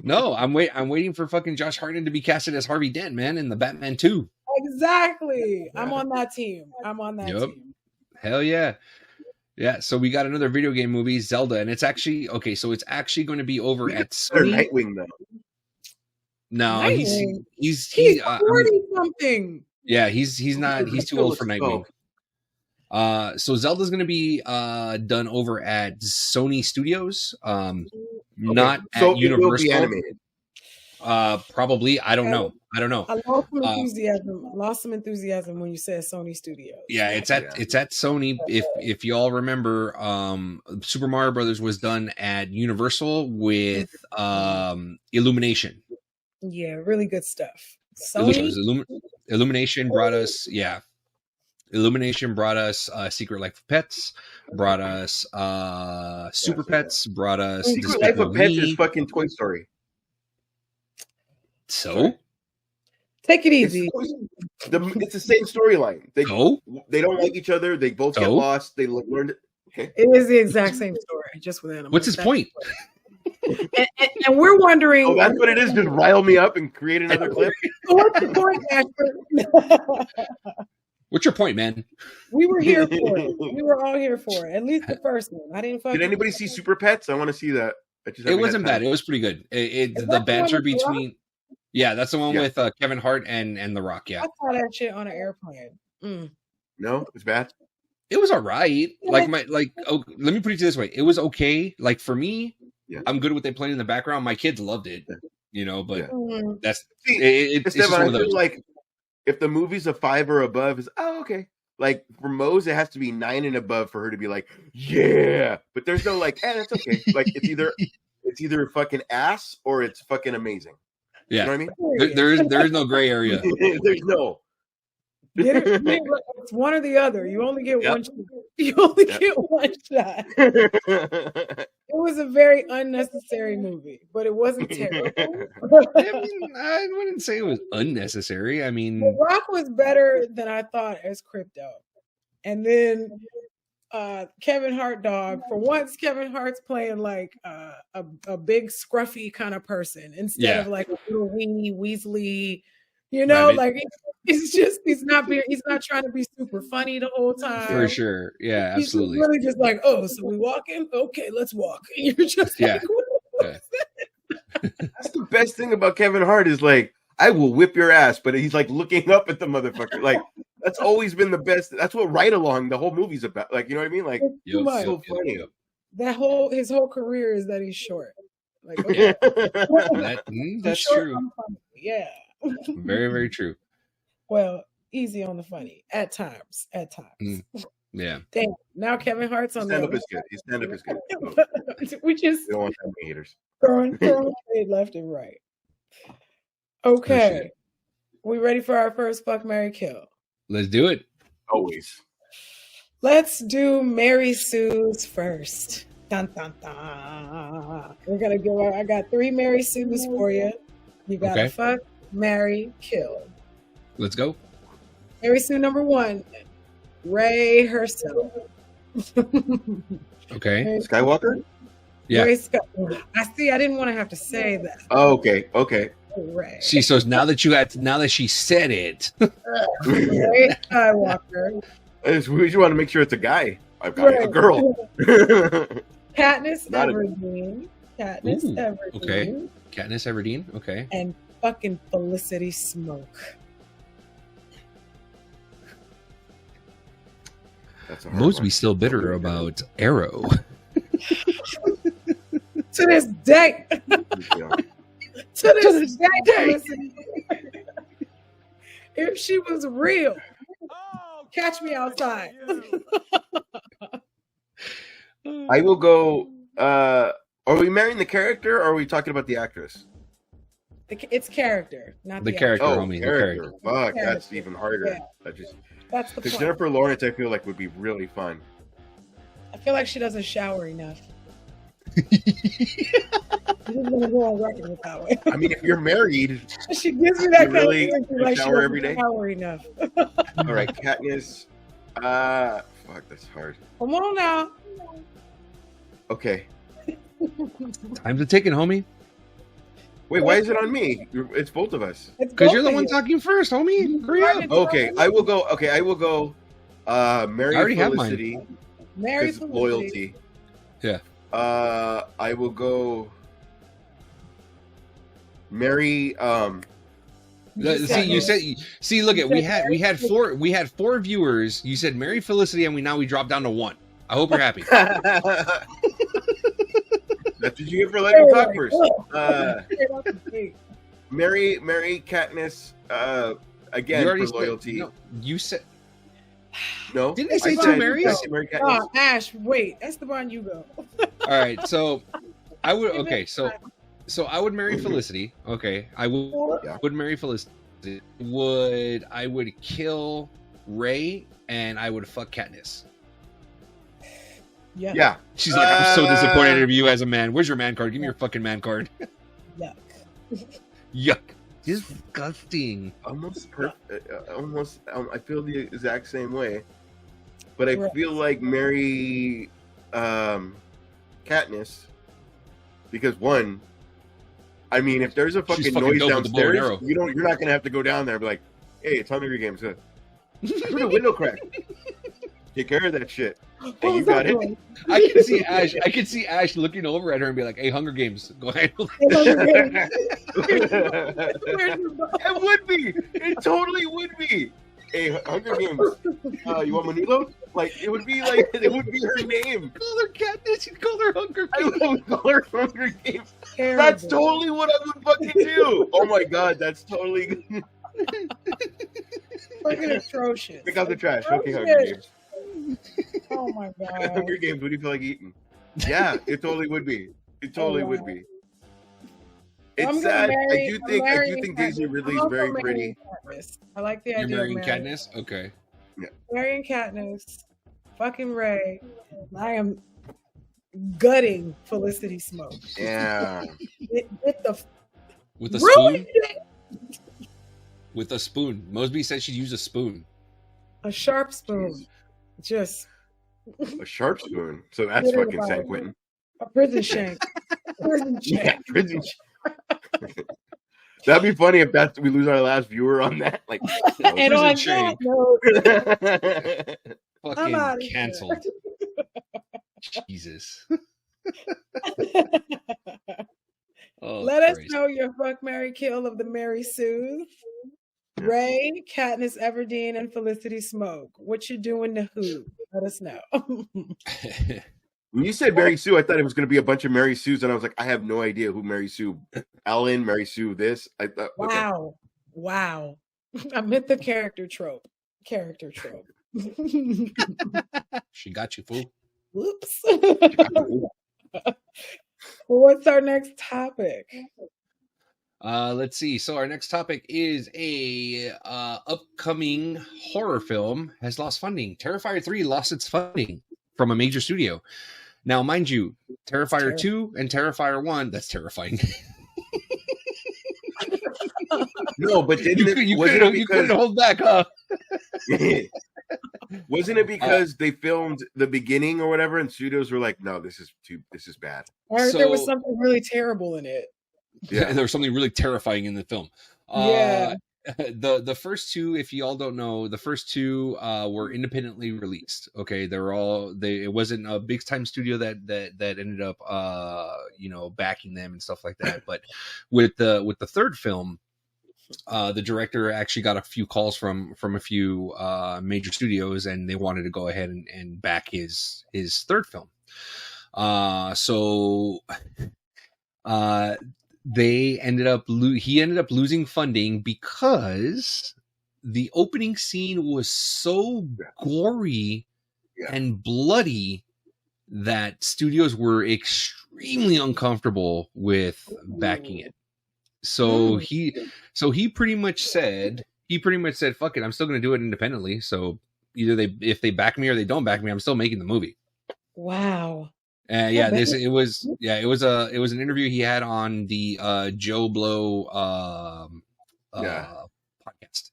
No, I'm waiting for fucking Josh Hartnett to be casted as Harvey Dent, man, in the Batman 2. Exactly. Yeah. I'm on that team. Team. Hell yeah. Yeah, so we got another video game movie, Zelda, and it's actually it's actually going to be over at Sony. Nightwing though. No, Nightwing. he's 40 something. Yeah, he's not. He's too old for Nightwing. So Zelda's going to be done over at Sony Studios, not at Universal. It will be animated. Probably. I don't know. I lost some enthusiasm when you said Sony Studios. Yeah, it's at Sony. If you all remember, Super Mario Brothers was done at Universal with Illumination. Yeah, really good stuff. Sony. Illumination brought us Illumination brought us Secret Life of Pets, brought us Super Pets, brought us Secret Life Despicable of Pets Me. is fucking Toy Story. So Take it easy. It's the same storyline. They don't like each other. They both get lost. They learn. Okay. It is the exact same story, just with animals. What's his point? And we're wondering. Oh, that's what it is. Just rile me up and create another clip. What's the point, Ashford? What's your point, man? We were here for it. We were all here for it. At least the first one. I didn't. Did anybody see Super Pets? I want to see that. It wasn't bad. It was pretty good. The banter between. Yeah, that's the one with Kevin Hart and The Rock. Yeah, I saw that shit on an airplane. No, it's bad. It was all right. Let me put it this way: it was okay. Like for me, I'm good with they playing in the background. My kids loved it, but that's it's just one of those. Like if the movie's a 5 or above, is okay. Like for Mose, it has to be 9 and above for her to be like, yeah. But there's no like, that's okay. Like it's either fucking ass or it's fucking amazing. Yeah, you know what I mean? There is no gray area. There's no. It's one or the other. You only get one. You only get one shot. It was a very unnecessary movie, but it wasn't terrible. I wouldn't say it was unnecessary. I mean, The Rock was better than I thought as Crypto, and then Kevin Hart dog. For once, Kevin Hart's playing like a big scruffy kind of person instead of like a little weenie Weasley. You know, like he's not trying to be super funny the whole time. For sure. Yeah, absolutely. He's really just like, oh, so we walking? Okay, let's walk. And you're just like, That's the best thing about Kevin Hart is like, I will whip your ass, but he's like looking up at the motherfucker. Like that's always been the best. That's what Ride Along the whole movie's about. Like, you know what I mean? Like it's so funny. His whole career is that he's short. Like okay. That's short, true. Yeah. Very, very true. Well, easy on the funny at times. Yeah. Damn. Now Kevin Hart's on stand up is good. His stand up is good. We just don't want that many haters. Throwing shade left and right. Okay. We ready for our first fuck, marry, kill? Let's do it. Always. Let's do Mary Sue's first. Dun dun dun. We're gonna go. I got 3 Mary Sue's for you. You gotta fuck, marry, kill. Let's go. Mary Sue number 1, Ray herself. Okay. Skywalker? Yeah. Ray I see. I didn't want to have to say that. Oh, okay. Ray. So now that she said it. Ray Skywalker. We just want to make sure it's a guy. I've got a girl. Katniss Everdeen. Okay. Katniss Everdeen. Okay. And fucking Felicity Smoke. Mosby still bitter about Arrow. To this day. To this day. If she was real, catch me outside. I will go. Are we marrying the character or are we talking about the actress? It's character, not the character. Character. Fuck, character. That's even harder. Yeah. That's the point. Jennifer Lawrence, I feel like would be really fun. I feel like she doesn't shower enough. I'm gonna go on record with that way. I mean, if you're married, she gives me that really kind of like shower every day. Shower enough. All right, Katniss. Fuck, that's hard. Come on now. Okay. Time to take it, homie. Wait, why is it on me? It's both of us. Because you're the one talking first, homie. Hurry up. Okay, I will go. Marry Felicity. Marry Felicity. Loyalty. Yeah. I will go. Marry. See, look at we had 4 viewers. You said marry Felicity, and we dropped down to 1. I hope you're happy. That's what you get for letting me talk first. Marry Katniss again for loyalty. No, you said no. Didn't I say 2 Marys? I said marry Katniss. Oh, Ash, wait. That's the one you go. All right, so I would. Okay, so I would marry Felicity. Okay, I would marry Felicity. I would kill Ray and I would fuck Katniss. Yeah. She's like, I'm so disappointed in you as a man. Where's your man card? Give me your fucking man card. Yuck. Yuck. Disgusting. Almost perfect. I feel the exact same way, but I feel like marry Katniss because one. I mean, if there's a fucking noise downstairs, you're not gonna have to go down there and be like, "Hey, it's Hunger Games. Through the window crack. Take care of that shit." Hey, you got it. I can see Ash looking over at her and be like, "Hey, Hunger Games, go handle it." It would be. It totally would be. Hey, Hunger Games. You want Manilo? Like it would be like it would be her name. Call her Katniss. You call her Hunger Games. I would call her Hunger Games. That's totally what I would fucking do. Oh my god, that's totally fucking atrocious. Pick out the trash. Okay, Hunger Games. Oh my god. Hunger Games. What do you feel like eating? Yeah, it totally would be. It totally would be. It's sad. I do think Daisy Ridley is very pretty. I like the idea. You're marrying Katniss? Okay. Yeah. Marrying Katniss, fucking Ray. I am gutting Felicity Smoke. Yeah. With a spoon? With a spoon. Mosby said she'd use a spoon. A sharp spoon. Just a sharp spoon. So that's fucking San Quentin. A prison shank. Prison shank. Yeah, prison shank. That'd be funny if we lose our last viewer on that. Like, and on that note, fucking canceled. Jesus. Let us know your fuck, marry, kill of the Mary Sue, Ray, Katniss Everdeen, and Felicity Smoke. What you doing to who? Let us know. When you said Mary Sue, I thought it was going to be a bunch of Mary Sues, and I was like, I have no idea who Mary Sue Ellen, Mary Sue this. I thought, okay. Wow. I meant the character trope. She got you, fool. Whoops. What's our next topic? Let's see. So our next topic is a upcoming horror film has lost funding. Terrifier 3 lost its funding from a major studio. Now, mind you, Terrifier 2 and Terrifier 1, that's terrifying. No, but you couldn't hold back, huh? Wasn't it because they filmed the beginning or whatever, and studios were like, "No, this is bad." I heard there was something really terrible in it. Yeah, there was something really terrifying in the film. Yeah. The first two, if you all don't know, the first two were independently released. Okay, it wasn't a big time studio that ended up backing them and stuff like that. But with the third film, the director actually got a few calls from a few major studios, and they wanted to go ahead and back his third film. He ended up losing funding because the opening scene was so gory and bloody that studios were extremely uncomfortable with backing it. So he pretty much said, fuck it, I'm still going to do it independently. So either if they back me or they don't back me, I'm still making the movie. Wow. It was an interview he had on the Joe Blow podcast.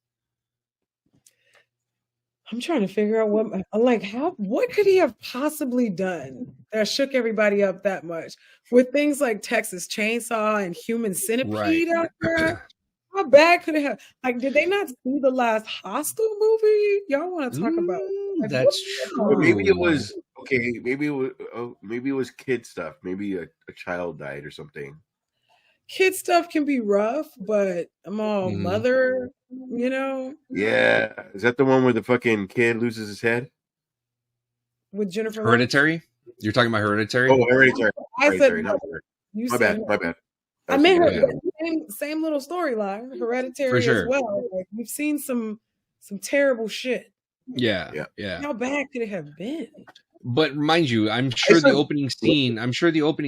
I'm trying to figure out what could he have possibly done that shook everybody up that much with things like Texas Chainsaw and Human Centipede out there. How bad could it have? Did they not see the last Hostel movie? Y'all want to talk about? That's true. Maybe it was okay. Maybe it was kid stuff. Maybe a child died or something. Kid stuff can be rough, but I'm all mother, Yeah, is that the one where the fucking kid loses his head? With Jennifer Hereditary? You're talking about Hereditary? Oh, Hereditary. I said my bad. I meant her same little storyline, Hereditary as well. We've seen some terrible shit. Yeah. How bad could it have been? But mind you, I'm sure the opening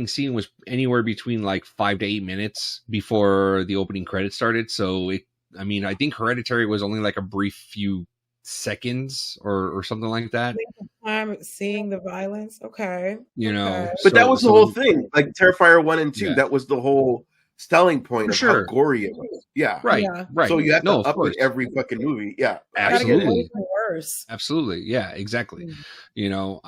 scene was anywhere between 5 to 8 minutes before the opening credits started. So I mean, I think Hereditary was only like a brief few seconds or something like that. I'm seeing the violence. Okay. You know, Okay. But that was the so- whole thing. Like Terrifier 1 and 2, Yeah. that was the whole selling point For of sure. how gory it was. Yeah. Right, Yeah. right. So you have No, to of up course. it every fucking movie. Yeah. Gotta get Absolutely. way worse. Absolutely. Yeah, exactly. Mm. You know,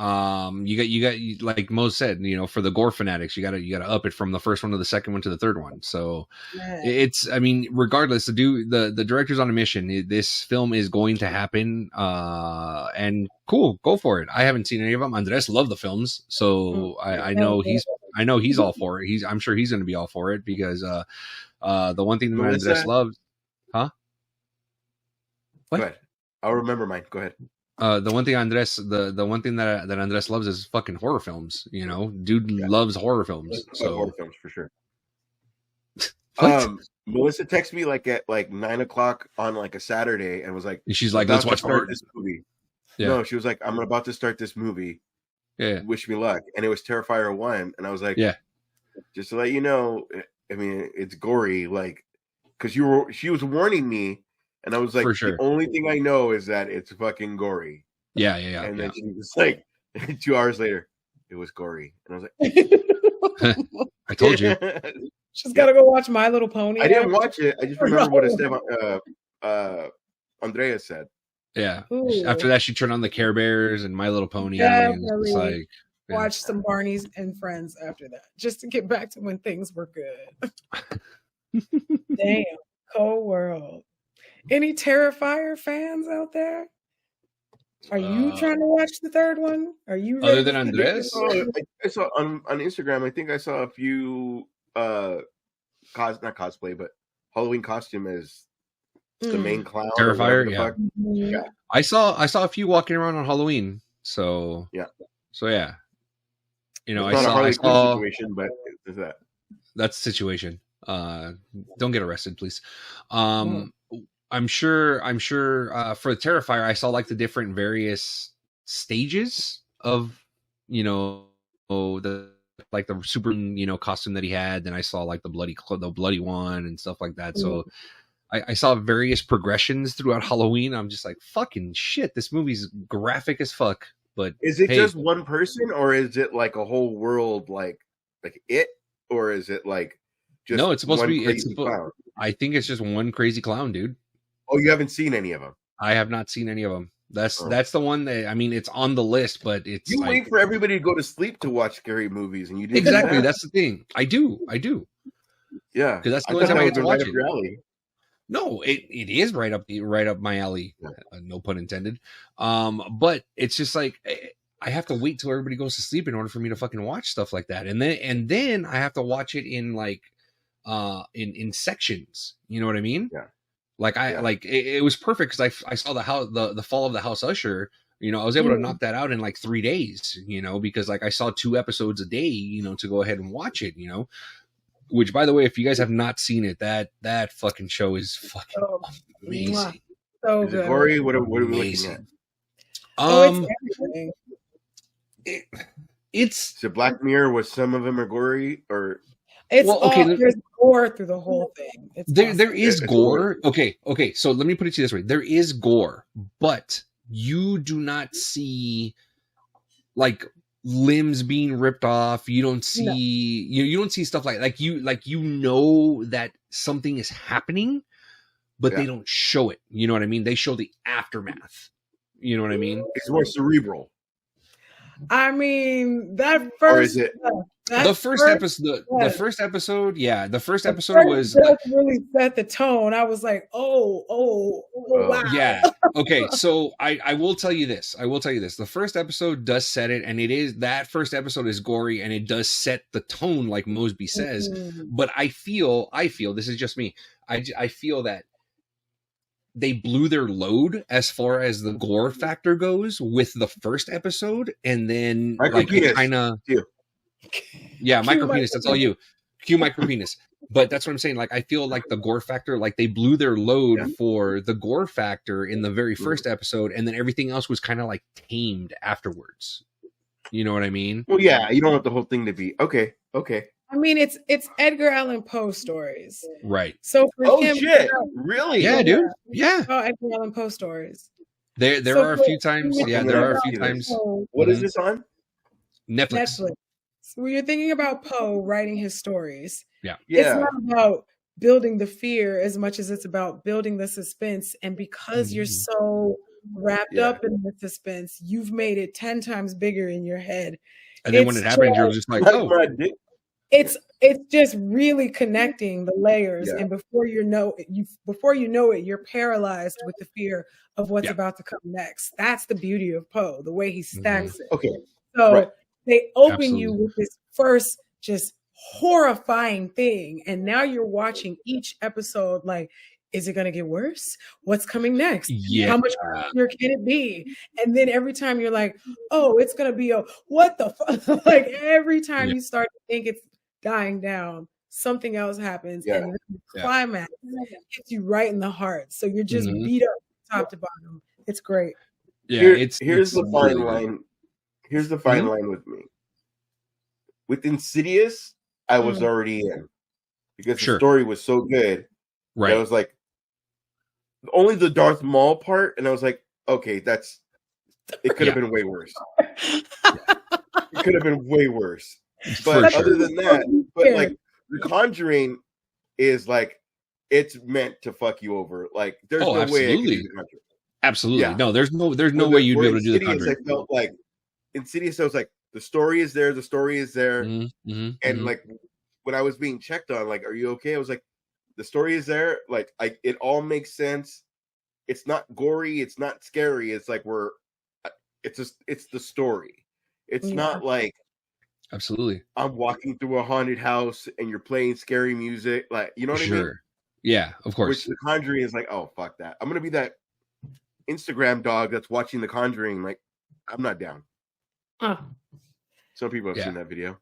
you got like Mo said, you know, for the gore fanatics, you gotta up it from the first one to the second one to the third one. So Man. it's, I mean, regardless, the director's on a mission. This film is going to happen, and cool, go for it. I haven't seen any of them. Andres loved the films, so I know he's all for it. I'm sure he's going to be all for it because the one thing that Melissa? Andres loves, huh? What? Go ahead. I'll remember mine. Go ahead. The one thing Andres, the one thing that Andres loves is fucking horror films. You know, dude loves horror films. So horror films for sure. What? Melissa texted me like at like 9:00 on like a Saturday and was like, And she's like, "About let's to watch start horror. this movie." Yeah. No, she was like, "I'm about to start this movie. Yeah, Wish me luck." And it was Terrifier 1, and I was like, yeah. just to let you know, I mean, it's gory, like, because she was warning me, and I was like, For sure. the only thing I know is that it's fucking gory. Yeah. And Yeah. then she was like, 2 hours later, it was gory, and I was like, I told you. She's got to go watch My Little Pony. I didn't watch it. I just remember what Esteban, Andrea said. Yeah. Ooh. After that, she turned on the Care Bears and My Little Pony. Yeah, And it was really. like, yeah. Watch some Barney's and Friends after that, just to get back to when things were good. Damn, cold world. Any Terrifier fans out there? Are you trying to watch the third one? Are you Other ready than to- Andres? I saw on Instagram. I think I saw a few not cosplay, but Halloween costume as the main clown. or Terrifier, whatever the yeah. fuck. Mhm. Yeah. I saw a few walking around on Halloween. So Yeah. You know, It's I not a Harley Quinn saw situation, but it's that. that's the situation. Don't get arrested, please. I'm sure for the Terrifier, I saw like the different various stages of, you know, the super, you know, costume that he had. Then I saw like the bloody one and stuff like that. So I saw various progressions throughout Halloween. I'm just like, fucking shit, this movie's graphic as fuck. But Is it hey, just one person, or is it like a whole world, like it, or is it like just No, it's supposed to one be- it's crazy suppo- clown? I think it's just one crazy clown, dude. Oh, you haven't seen any of them. I have not seen any of them. That's Oh. the one that, I mean, it's on the list, but it's You like, wait for everybody to go to sleep to watch scary movies, and you didn't. do exactly. that? That's the thing. I do. Yeah, 'Cause that's the I only thought time I that get to was right watch up your alley. No, it is right up my alley. Yeah. No pun intended. But it's just like I have to wait till everybody goes to sleep in order for me to fucking watch stuff like that, and then I have to watch it in like in sections. You know what I mean? Yeah. Like it was perfect because I saw the fall of the House Usher. You know, I was able to knock that out in like 3 days. You know, because like I saw 2 episodes a day. You know, to go ahead and watch it. You know. Which, by the way, if you guys have not seen it, that fucking show is fucking Oh, amazing. So Is it good. gory? What are we looking at? Amazing. Oh, it's everything. It's Is it Black Mirror? Was some of them are gory, or It's Well, okay, there's gore through the whole thing. It's there awesome. is It's gore. Okay. So let me put it to you this way: there is gore, but you do not see like limbs being ripped off. You don't see you don't see stuff like you know that something is happening, but they don't show it. You know what I mean? They show the aftermath. You know what I mean? it's more cerebral? I mean, that Or first is it- The first episode, yeah. the first episode the episode first was joke really set the tone. I was like, oh, wow. yeah. Okay, so I will tell you this. The first episode does set it, and that first episode is gory, and it does set the tone, like Mosby says. Mhm. But I feel this is just me. I feel that they blew their load as far as the gore factor goes with the first episode, and then like Micropenis, kind of too. yeah, Cue micropenis. That's all you. Cue micropenis. But that's what I'm saying. Like, I feel like the gore factor, like they blew their load for the gore factor in the very first episode, and then everything else was kind of like tamed afterwards. You know what I mean? Well, yeah, you don't want the whole thing to be okay. I mean, it's Edgar Allan Poe stories. Right. So for Oh him, shit! Really? Yeah, dude. Yeah. Oh, Edgar Allan Poe stories. There So are a for- few times. Okay, Yeah, I'm there gonna are a have few to do times. Poe, What is this on? Netflix. Netflix. So when you're thinking about Poe writing his stories, it's Yeah. not about building the fear as much as it's about building the suspense. And because you're so wrapped Yeah. up in the suspense, you've made it 10 times bigger in your head. And then when It's it happened, you're just like, Like oh, my dick. It's just really connecting the layers, Yeah. and before you know it, you're paralyzed with the fear of what's Yeah. about to come next. That's the beauty of Poe, the way he stacks it. Okay. So Right. they open Absolutely. you with this first just horrifying thing, and now you're watching each episode like, is it going to get worse? What's coming next? Yeah. How much crazier can it be? And then every time you're like, oh, it's going to be what the fuck? Like every time Yeah. you start to think it's dying down, something else happens, Yeah. and the Yeah. climax hits you right in the heart. So you're just Mhm. beat up top to bottom. It's great. yeah, Here's it's the fine really good. line. Here's the fine line with me. With Insidious, I was already in because Sure. the story was so good. Right. I was like, only the Darth Maul part, and I was like, okay, it could have been way worse. It could have been way worse. But For other sure. than that, but Yeah. like The Conjuring is like it's meant to fuck you over. Like there's Oh, no way I could absolutely. do The Conjuring. Absolutely. Yeah. No, there's no Where way you'd be where able to do the Insidious, Conjuring. I felt like Insidious, I was like, the story is there, Mhm, mhm, and mhm. like when I was being checked on, like, are you okay? I was like, the story is there, like it all makes sense. It's not gory, it's not scary. It's like it's the story. It's Yeah. not like Absolutely. I'm walking through a haunted house and you're playing scary music, like you know what I mean? Sure. Yeah, of Which course. The Conjuring is like, oh fuck that. I'm gonna be that Instagram dog that's watching The Conjuring. Like, I'm not down. Huh. Some people have Yeah. seen that video.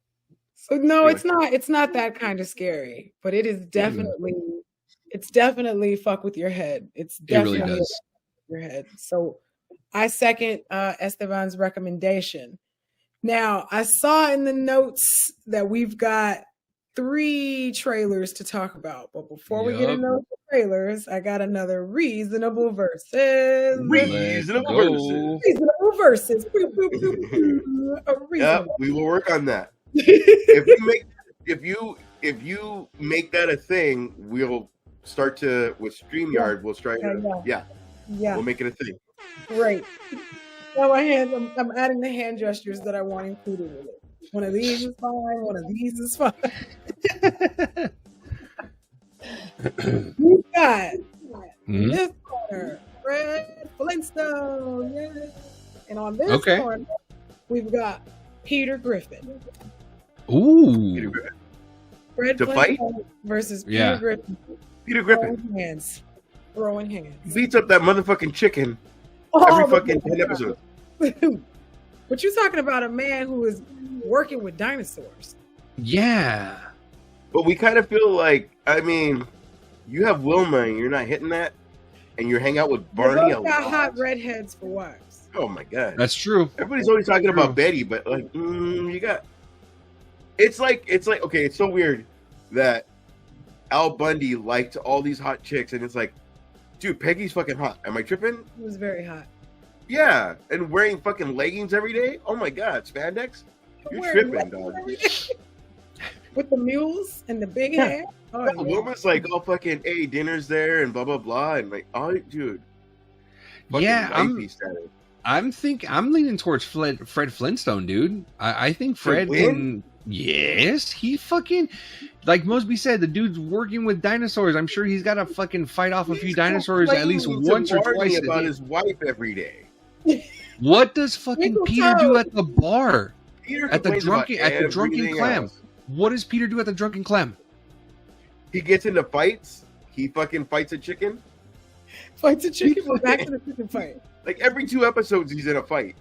So no, Anyway. it's not that kind of scary, but it is definitely it's definitely fuck with your head. It's It really definitely does. your head. So I second Esteban's recommendation. Now, I saw in the notes that we've got 3 trailers to talk about, but before we get Yup. into those trailers, I got another reasonable verses. Reasonable Let's verses. go. Reasonable verses. Boop, boop, boop, boop. A Yeah, reasonable. we will work on that. If you make that a thing, we'll start to with StreamYard. We'll start. Yeah. We'll make it a thing. Great. Now my hands, I'm adding the hand gestures that I want included with it. One of these is fine. One of these is fine. We've got Mhm. this corner, Fred Flintstone. Yeah. And on this Okay. corner, we've got Peter Griffin. Ooh. Fred To fight? Flintstone versus Peter Yeah. Griffin. Peter Griffin Throwing hands. beats up that motherfucking chicken Oh, every but- fucking 10 episodes. But you're talking about a man who is working with dinosaurs. Yeah. But we kind of feel like, I mean, you have Wilma and you're not hitting that, and you hang out with Barney They a both got lot. hot redheads for wives. Oh my god. That's true. Everybody's always talking True. about Betty, but like, you got. It's like okay. It's so weird that Al Bundy liked all these hot chicks, and it's like, dude, Peggy's fucking hot. Am I tripping? It was very hot. Yeah, and wearing fucking leggings every day. Oh my god, spandex. You're Wearing tripping, leggings dog. every day. With the mules and the big Yeah. hair. Oh, Yeah, yeah. Wilma's like, oh fucking, hey, dinner's there and blah blah blah, and like, oh, dude. Fucking Yeah, wifey status. I'm leaning towards Fred Flintstone, dude. I think Fred win? can. Yes, he fucking, like Mosby said, the dude's working with dinosaurs. I'm sure he's got to fucking fight off a few He's dinosaurs at least complaining to once or Barney twice a about day. his wife every day. What does fucking Wiggle Peter do toes. at the bar? Peter At the complains about drunken everything clam. else. What does Peter do at the drunken clam? He gets into fights. He fucking fights a chicken. Fights a chicken. We're back to the chicken fight. Like every 2 episodes, he's in a fight.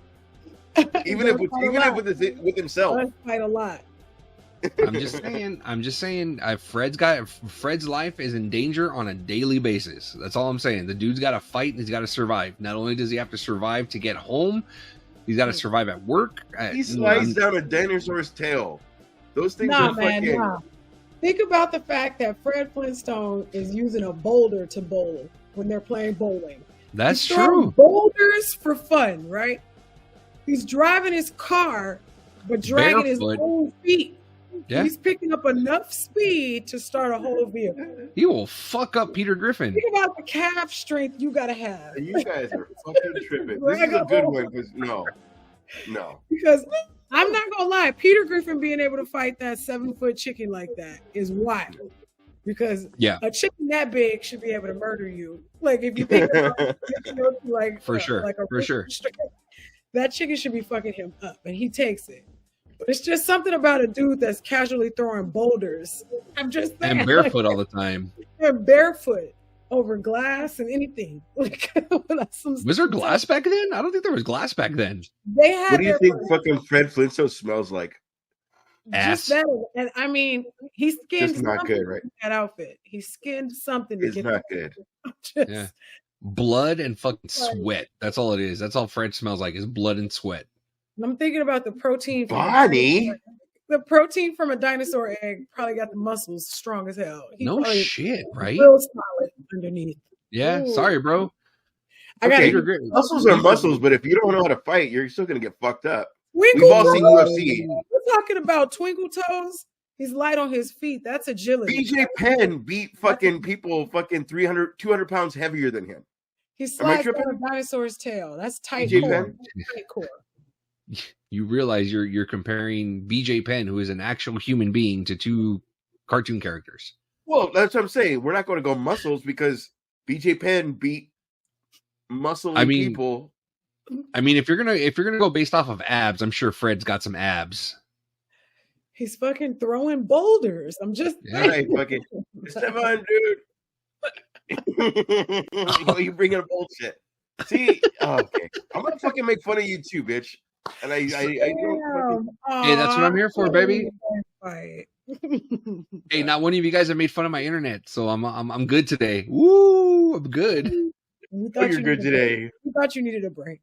Even if with himself. Let's fight a lot. I'm just saying. Fred's life is in danger on a daily basis. That's all I'm saying. The dude's got to fight and he's got to survive. Not only does he have to survive to get home, he's got to survive at work. He slides down a dinosaur's tail. Those things Nah, are man, fucking. nah. Think about the fact that Fred Flintstone is using a boulder to bowl when they're playing bowling. That's He's throwing true. boulders for fun, right? He's driving his car, but dragging his Barefoot. own feet. Yeah. He's picking up enough speed to start a whole vehicle. He will fuck up Peter Griffin. Think about the calf strength you gotta have. You guys are fucking tripping. This is a good one because no. Because I'm not gonna lie, Peter Griffin being able to fight that 7-foot chicken like that is wild. Because a chicken that big should be able to murder you. Like if you think about like for sure, like for sure, that chicken should be fucking him up, and he takes it. But it's just something about a dude that's casually throwing boulders. I'm just saying, and barefoot all the time. And barefoot over glass and anything. Like, was there glass back then? I don't think there was glass back then. They had. What do you think fucking Fred Flintstone smells like? Just that, and I mean, he skinned just not good, right? That outfit, he skinned something. It's not good. Yeah, blood and fucking sweat. That's all it is. That's all Fred smells like is blood and sweat. I'm thinking about the protein. Bonnie, the protein from a dinosaur egg probably got the muscles strong as hell. No shit, right? Real solid underneath. Yeah, sorry, bro. Muscles are muscles, but if you don't know how to fight, you're still gonna get fucked up. We've all seen UFC. We're talking about Twinkle Toes. He's light on his feet. That's agility. BJ Penn beat fucking people fucking 200 pounds heavier than him. He sliced on a dinosaur's tail. That's tight core. Tight core. You realize you're comparing BJ Penn, who is an actual human being, to two cartoon characters. Well, that's what I'm saying. We're not going to go muscles because BJ Penn beat muscly people. I mean, if you're gonna go based off of abs, I'm sure Fred's got some abs. He's fucking throwing boulders. I'm just right, fucking step on, dude. You bring in bullshit. See, okay, I'm gonna fucking make fun of you too, bitch. And I don't. Hey, that's what I'm here for, baby. Hey, not one of you guys have made fun of my internet, so I'm good today. Woo, I'm good. You're good today. We thought you needed a break.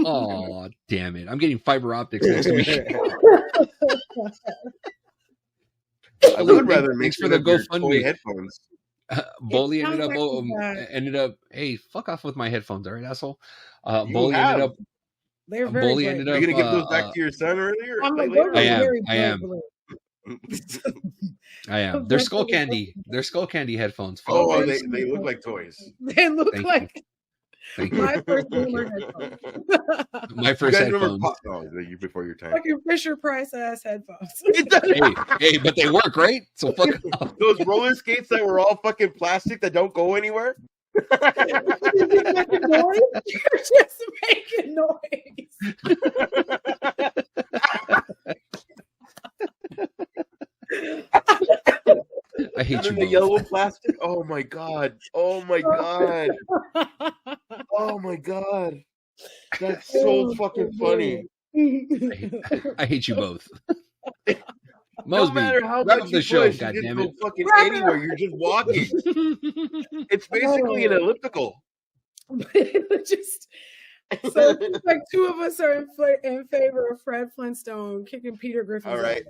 Oh, damn it. I'm getting fiber optics next week. I would rather make for the GoFundMe headphones. Boley ended up, hey, fuck off with my headphones, all right, asshole. Boley ended up. They're very Boley ended up. Are you gonna give those back to your son earlier? I am. They're skull candy. They're skull candy headphones. Oh, they look like toys. They look like my first headphones. My first headphones. Before your time. Fucking Fisher Price ass headphones. hey, but they work, right? So fuck off. Those roller skates that were all fucking plastic that don't go anywhere. You're just making noise. I hate you. The yellow plastic. Oh my god. Oh my god. Oh my god. That's so fucking funny. I hate you both. No matter how much you push, you just go fucking anywhere. You're just walking. It's basically an elliptical. Just so like two of us are in favor of Fred Flintstone kicking Peter Griffin. All right,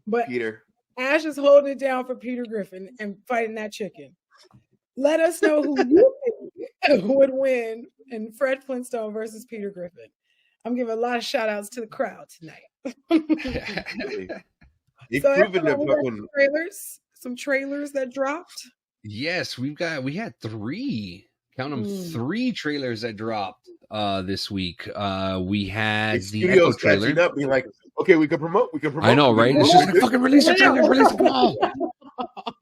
but Peter. Ash is holding it down for Peter Griffin and fighting that chicken. Let us know who you think would win in Fred Flintstone versus Peter Griffin. I'm giving a lot of shout outs to the crowd tonight. You've proven to fucking some trailers that dropped. Yes, we had 3. Count them 3 trailers that dropped this week. We had the Echo trailer. Up, being like, okay, we can promote. I know, right? It's just like fucking release the trailers, release them all.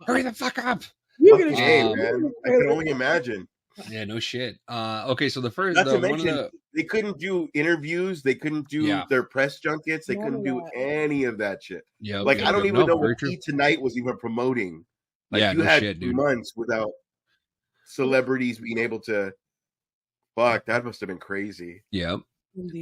Hurry the fuck up. Man. I can only imagine. Yeah, no shit. Okay, so the first, they couldn't do interviews. They couldn't do their press junkets. They couldn't do any of that shit. Yeah, like I don't even know what Eat Tonight was even promoting. Like you had months without celebrities being able to. Fuck, that must have been crazy. Yeah.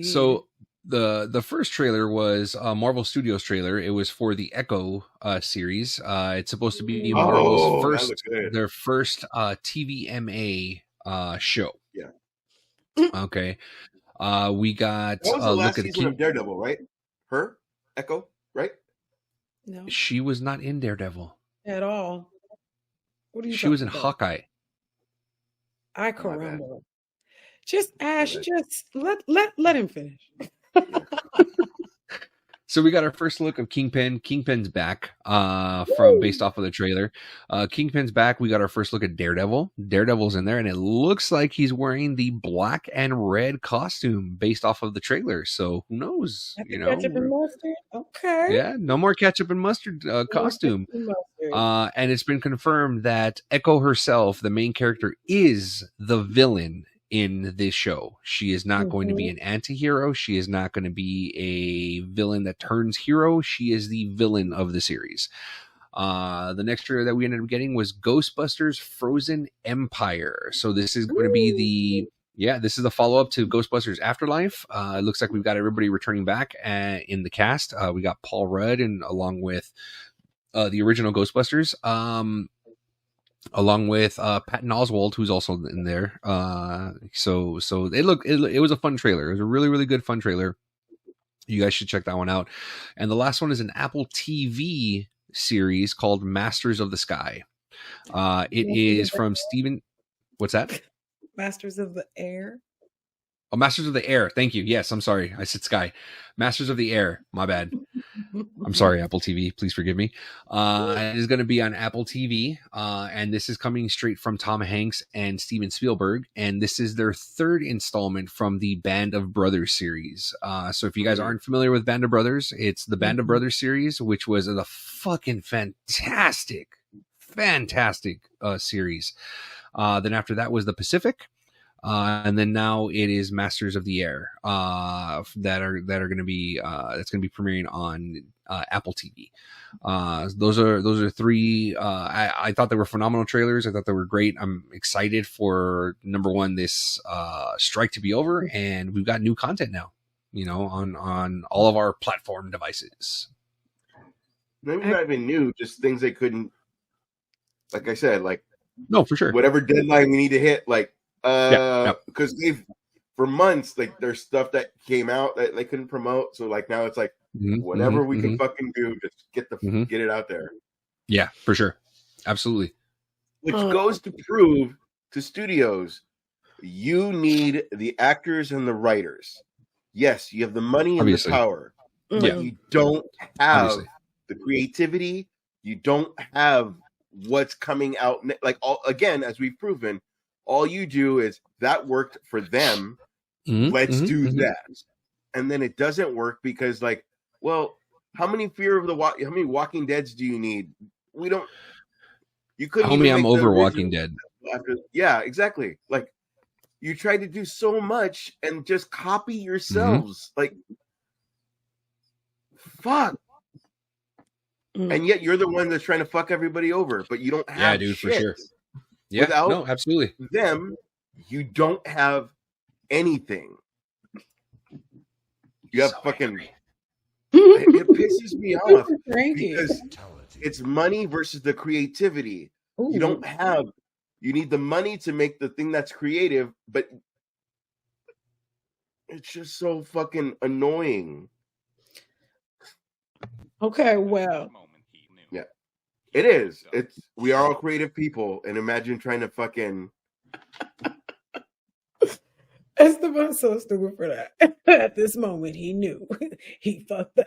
So the first trailer was a Marvel Studios trailer. It was for the Echo series. It's supposed to be Marvel's their first TVMA show. Yeah. Okay. We got that was the last season of Daredevil, right? Her Echo, right? No, She was not in Daredevil. at all. What are you? She was in talking about? Hawkeye. I My bad. caramba. Just Ash, bad. just let him finish. So we got our first look of Kingpin. Kingpin's back from based off of the trailer. Kingpin's back. We got our first look at Daredevil. Daredevil's in there, and it looks like he's wearing the black and red costume based off of the trailer. So who knows? You know, Ketchup and mustard. Okay. yeah, no more ketchup and mustard costume. Ketchup and mustard. And it's been confirmed that Echo herself, the main character, is the villain in this show. She is not going to be an anti-hero. She is not going to be a villain that turns hero. She is the villain of the series. The next trailer that we ended up getting was Ghostbusters Frozen Empire. So this is going to be this is the follow-up to Ghostbusters Afterlife. It looks like we've got everybody returning back in the cast. We got Paul Rudd and along with the original Ghostbusters. Along with Patton Oswalt, who's also in there. So it was a fun trailer. It was a really, really good fun trailer. You guys should check that one out. And the last one is an Apple TV series called Masters of the Sky. It is from Steven. What's that? Masters of the Air. Oh, Masters of the Air. Thank you. Yes, I'm sorry. I said Sky. Masters of the Air. My bad. I'm sorry, Apple TV. Please forgive me. It is going to be on Apple TV. And this is coming straight from Tom Hanks and Steven Spielberg. And this is their third installment from the Band of Brothers series. So if you guys aren't familiar with Band of Brothers, it's the Band of Brothers series, which was a fucking fantastic series. Then after that was the Pacific. And then now it is Masters of the Air that are going to be that's going to be premiering on Apple TV. Those are three. I thought they were phenomenal trailers. I thought they were great. I'm excited for number one, this strike to be over, and we've got new content now. You know, on all of our platform devices. Maybe not even new, just things they couldn't. Like I said, like no, for sure. Whatever deadline we need to hit, like. Yep. Because they've for months, like there's stuff that came out that they couldn't promote. So like now it's like whatever we can fucking do, just get get it out there. Yeah, for sure, absolutely. Which goes to prove to studios, you need the actors and the writers. Yes, you have the money and the power, but you don't have the creativity. You don't have what's coming out. Like again, as we've proven. All you do is that worked for them. Let's do that, and then it doesn't work because, like, well, how many Walking Deads do you need? We don't. You couldn't. Homie, I'm over Walking Dead. Yeah, exactly. Like, you tried to do so much and just copy yourselves. Like, fuck. And yet you're the one that's trying to fuck everybody over, but you don't have. Yeah, dude, shit. for sure. Yeah, without no, absolutely. Them, you don't have anything. You have fucking. It pisses me off because it's money versus the creativity. Ooh. You don't have. You need the money to make the thing that's creative, but it's just so fucking annoying. Okay, well. It is. We are all creative people, and imagine trying to fucking. Esteban's so stupid for that. At this moment, he knew he fucked up.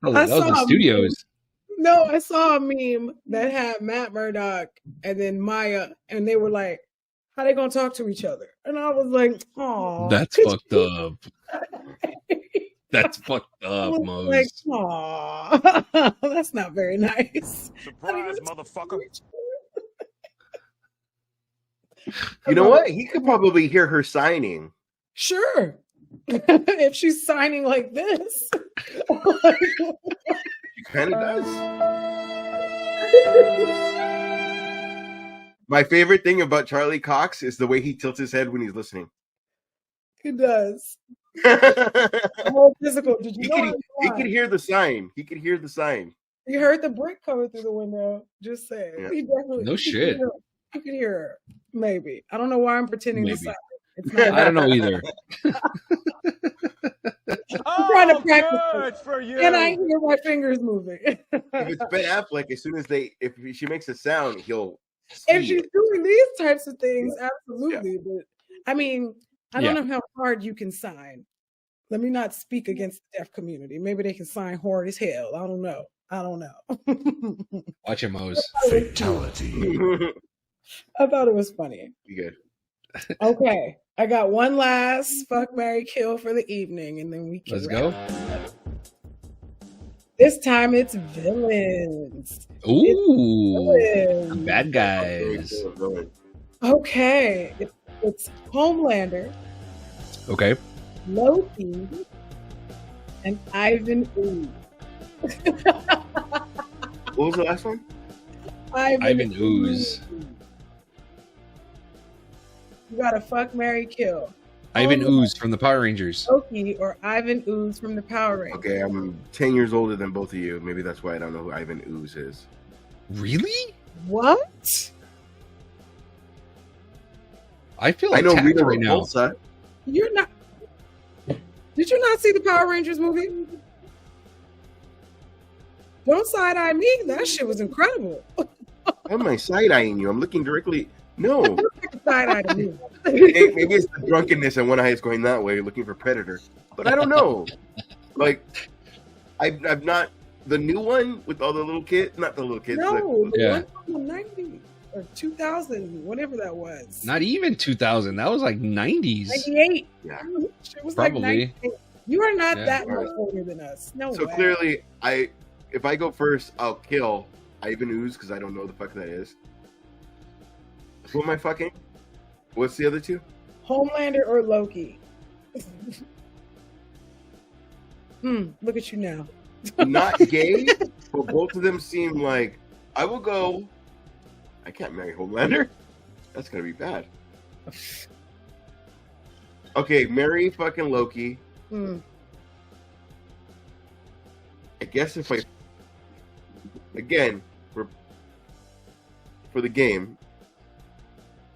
That was the studios. No, I saw a meme that had Matt Murdock and then Maya, and they were like, "How they gonna talk to each other?" And I was like, "Oh, that's fucked up." That's fucked up, Mose. Like, aw, that's not very nice. Surprise, motherfucker. You know what? He could probably hear her signing. Sure. If she's signing like this. She kind of does. My favorite thing about Charlie Cox is the way he tilts his head when he's listening. He does. More physical. Did you know he could hear the sign. He could hear the sign. You heard the brick coming through the window. Just saying. Yeah. He definitely. No shit. You could hear her. Maybe. I don't know why I'm pretending to sign. I don't know either. You probably trying to practice good it. for you. And I hear my fingers moving. If it's Ben Affleck, as soon as if she makes a sound, he'll. If see she's it. doing these types of things, absolutely. But I mean, I don't Yeah. know how hard you can sign. Let me not speak against the deaf community. Maybe they can sign hard as hell. I don't know. Watch him, Mose. Fatality. I thought it was funny. Be good. Okay, I got one last fuck, marry, kill for the evening, and then we can Let's wrap go. up. This time it's villains. Ooh, Villains. bad guys. Okay, it's Homelander, Okay. Loki, and Ivan Ooze. What was the last one? Ivan Ooze. You got to fuck, marry, kill. Ivan Homelander, Ooze from the Power Rangers. Loki or Ivan Ooze from the Power Rangers. Okay, I'm 10 years older than both of you. Maybe that's why I don't know who Ivan Ooze is. Really? What? I feel I know attacked Rita right now. Repulsa. You're not. Did you not see the Power Rangers movie? Don't side eye me. That shit was incredible. Why am I side-eyeing you? I'm looking directly. No. Side eye to me. Maybe it's the drunkenness and one eye is going that way, looking for Predator. But I don't know. Like, I've not... The new one with all the little kids? Not the little kids. No, the Yeah. one from the 90s or 2000, whatever that was. Not even 2000. That was like 90s. 98. Yeah. It was Probably. like 98. You are not Yeah. that much older than us. No So way. clearly, if I go first, I'll kill Ivan Ooze because I don't know who the fuck that is. Who am I fucking? What's the other two? Homelander or Loki? Look at you now. Not gay, but both of them seem like I will go. I can't marry Homelander. That's gonna be bad. Okay, marry fucking Loki. Hmm. I guess if I again for the game.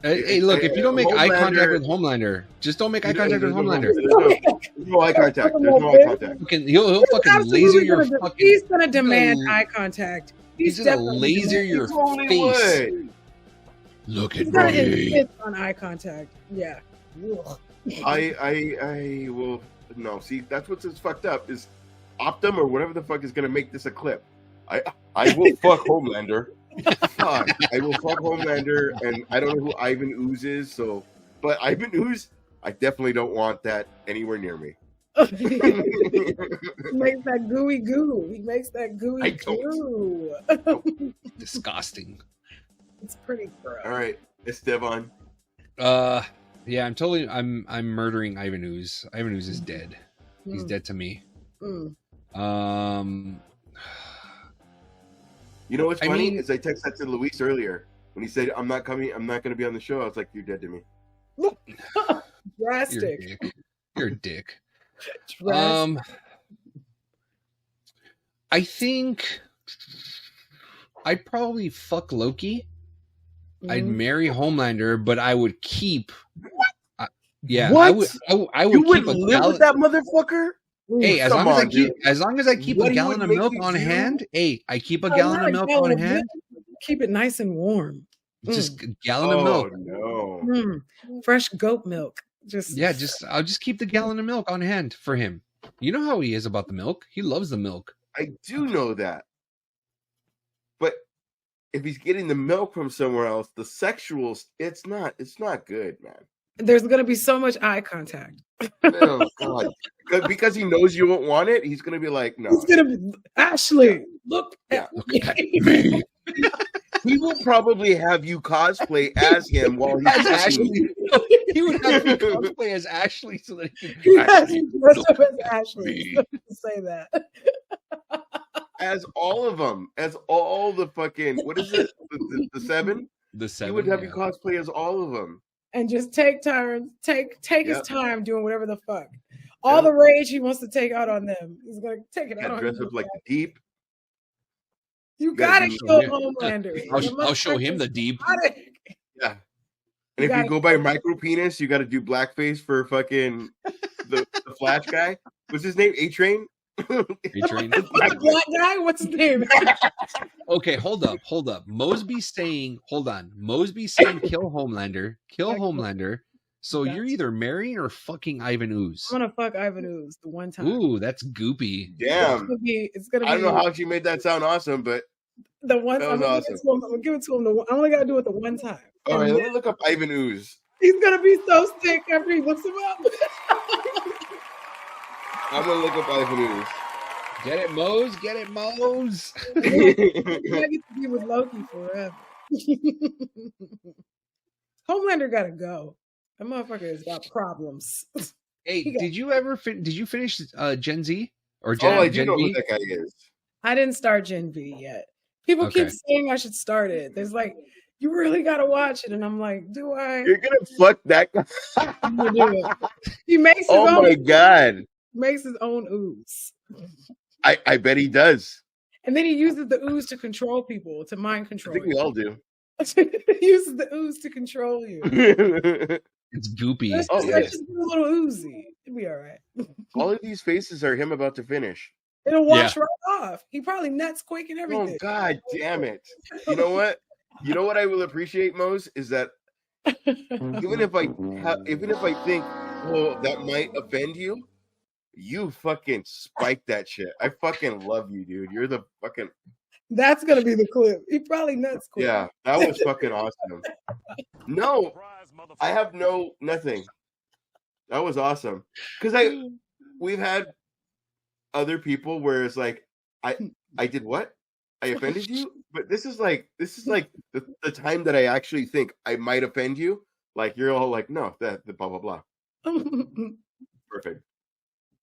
Hey, look, if you don't make eye contact Homelander- with Homelander, just don't make eye contact with Homelander. There's no eye contact. There's no eye contact. He'll fucking laser your fucking... He's gonna demand gonna- eye contact. He's gonna definitely laser gonna- your Totally face. would. Look He's at gonna me. insist on eye contact. Yeah. Ugh. I will no. See, that's what's fucked up is Optum or whatever the fuck is gonna make this a clip. I will fuck Homelander. Fuck, I will fuck Homelander, and I don't know who Ivan Ooze is. So, but Ivan Ooze, I definitely don't want that anywhere near me. He makes that gooey goo. He makes that gooey I don't. goo. Disgusting. It's pretty gross. All right, it's Devon. Yeah, I'm murdering Ivan Ooze. Ivan Ooze is dead. He's dead to me. Mm. You know what's I funny mean- is I texted that to Luis earlier when he said I'm not coming. I'm not going to be on the show. I was like, you're dead to me. You're a Drastic. dick. You're a dick. Drastic. I think I'd probably fuck Loki. I'd Mhm. marry Homelander, but I would keep. Yeah, What? I would You keep wouldn't a live gallon. with that motherfucker? Hey, as Come long as I on, keep, dude. as long as I keep What a he gallon would of make milk you on do? hand. Hey, I keep a Oh, gallon not of a milk gallon on of hand. milk. Keep it nice and warm. Just a gallon of Oh milk. no! Fresh goat milk. Yeah, I'll just keep the gallon of milk on hand for him. You know how he is about the milk. He loves the milk. I do know that, but if he's getting the milk from somewhere else, the sexuals, it's not good, man. There's gonna be so much eye contact. Oh God! Because he knows you won't want it, he's gonna be like, no. He's gonna be Ashley. Look at Look me. at me. He will probably have you cosplay as him while he's As touching Ashley. you. He would have me cosplay as Ashley so that he He can has actually to dress up look as at Ashley. me. To say that. As all of them, as all the fucking what is it? The seven. The He seven. would have yeah. you cosplay as all of them. And just take turns, take his Yep. time doing whatever the fuck. All Yep. the rage he wants to take out on them, he's gonna take it out Got on dressed you. up like the Deep. You gotta gotta do kill him. Homelander. I'll show him the deep. Yeah. And if gotta you go by micro penis, you got to do blackface for fucking the Flash guy. What's his name? A-Train? A-Train. The black guy? What's his name? Okay, hold up. Mosby's saying kill Homelander. Kill Homelander. So you're either marrying or fucking Ivan Ooze. I'm gonna fuck Ivan Ooze the one time. Ooh, that's goopy. Damn. It's gonna be I don't know how she made that sound awesome, but the one that time. was awesome. I'm gonna give it to him. I only gotta do it the one time. All right, And let me look up Ivan Ooze. he's gonna be so sick after he looks him up. I'm gonna look up Ivan Ooze. Get it, Mose? Get it, Mose? I get to be with Loki forever. Homelander gotta go. That motherfucker has got problems. Hey, did you finish Gen Z or Oh, Gen? I do Gen know V? who that guy is. I didn't start Gen V yet. People Okay. keep saying I should start it. There's like, you really gotta watch it, and I'm like, do I? You're gonna fuck that guy. I'm gonna do it. He makes his Oh own. my god. Makes his own ooze, I bet he does. and then he uses the ooze to control people, to mind I control. think we all do. He uses the ooze to control you. It's goopy. Let's Oh, just, yeah. let's just do a little oozy. It'll be all right. All of these faces are him about to finish. It'll wash right off. He probably nuts quick and Oh everything. god damn it. You know what? You know what I will appreciate most is that even if I think, well, that might offend you, you fucking spike that shit. I fucking love you, dude. You're the fucking That's gonna be the clip. He probably nuts quick. yeah. That was fucking awesome. No, I have nothing. That was awesome because we've had other people where it's like I did what? I offended you? But this is like the time that I actually think I might offend you. Like you're all like, no, that the blah blah blah. Perfect.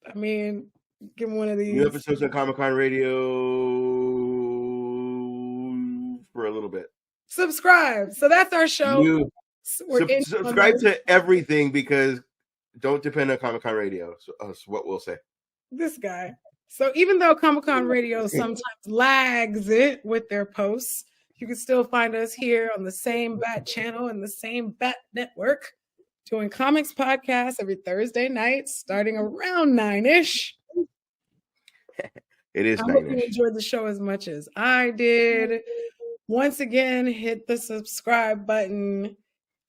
I mean, give him one of these. New episodes of Comic Con Radio for a little bit. Subscribe. So that's our show. Subscribe to everything because don't depend on Comic Con Radio. So that's what we'll say. This guy. So even though Comic Con Radio sometimes lags it with their posts, you can still find us here on the same Bat channel and the same Bat network, doing comics podcasts every Thursday night, starting around 9-ish. It is I hope you 9-ish. enjoyed the show as much as I did. Once again, hit the subscribe button,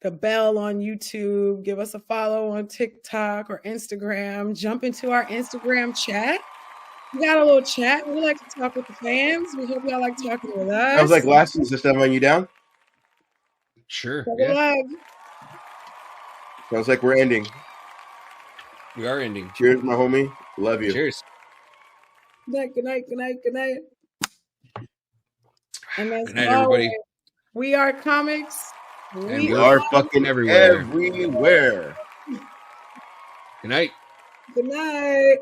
the bell on YouTube, give us a follow on TikTok or Instagram, jump into our Instagram chat. We got a little chat. We like to talk with the fans. We hope y'all like talking with us. I was like last week, just having you down. Sure. Double Yeah. leg. Sounds like we're ending. We are ending. Cheers, my homie. Love you. Cheers. Good night, good night, good night, good night. And as Good night, everybody. always, we are Comix. We we're are fucking everywhere. everywhere. Good night. Good night.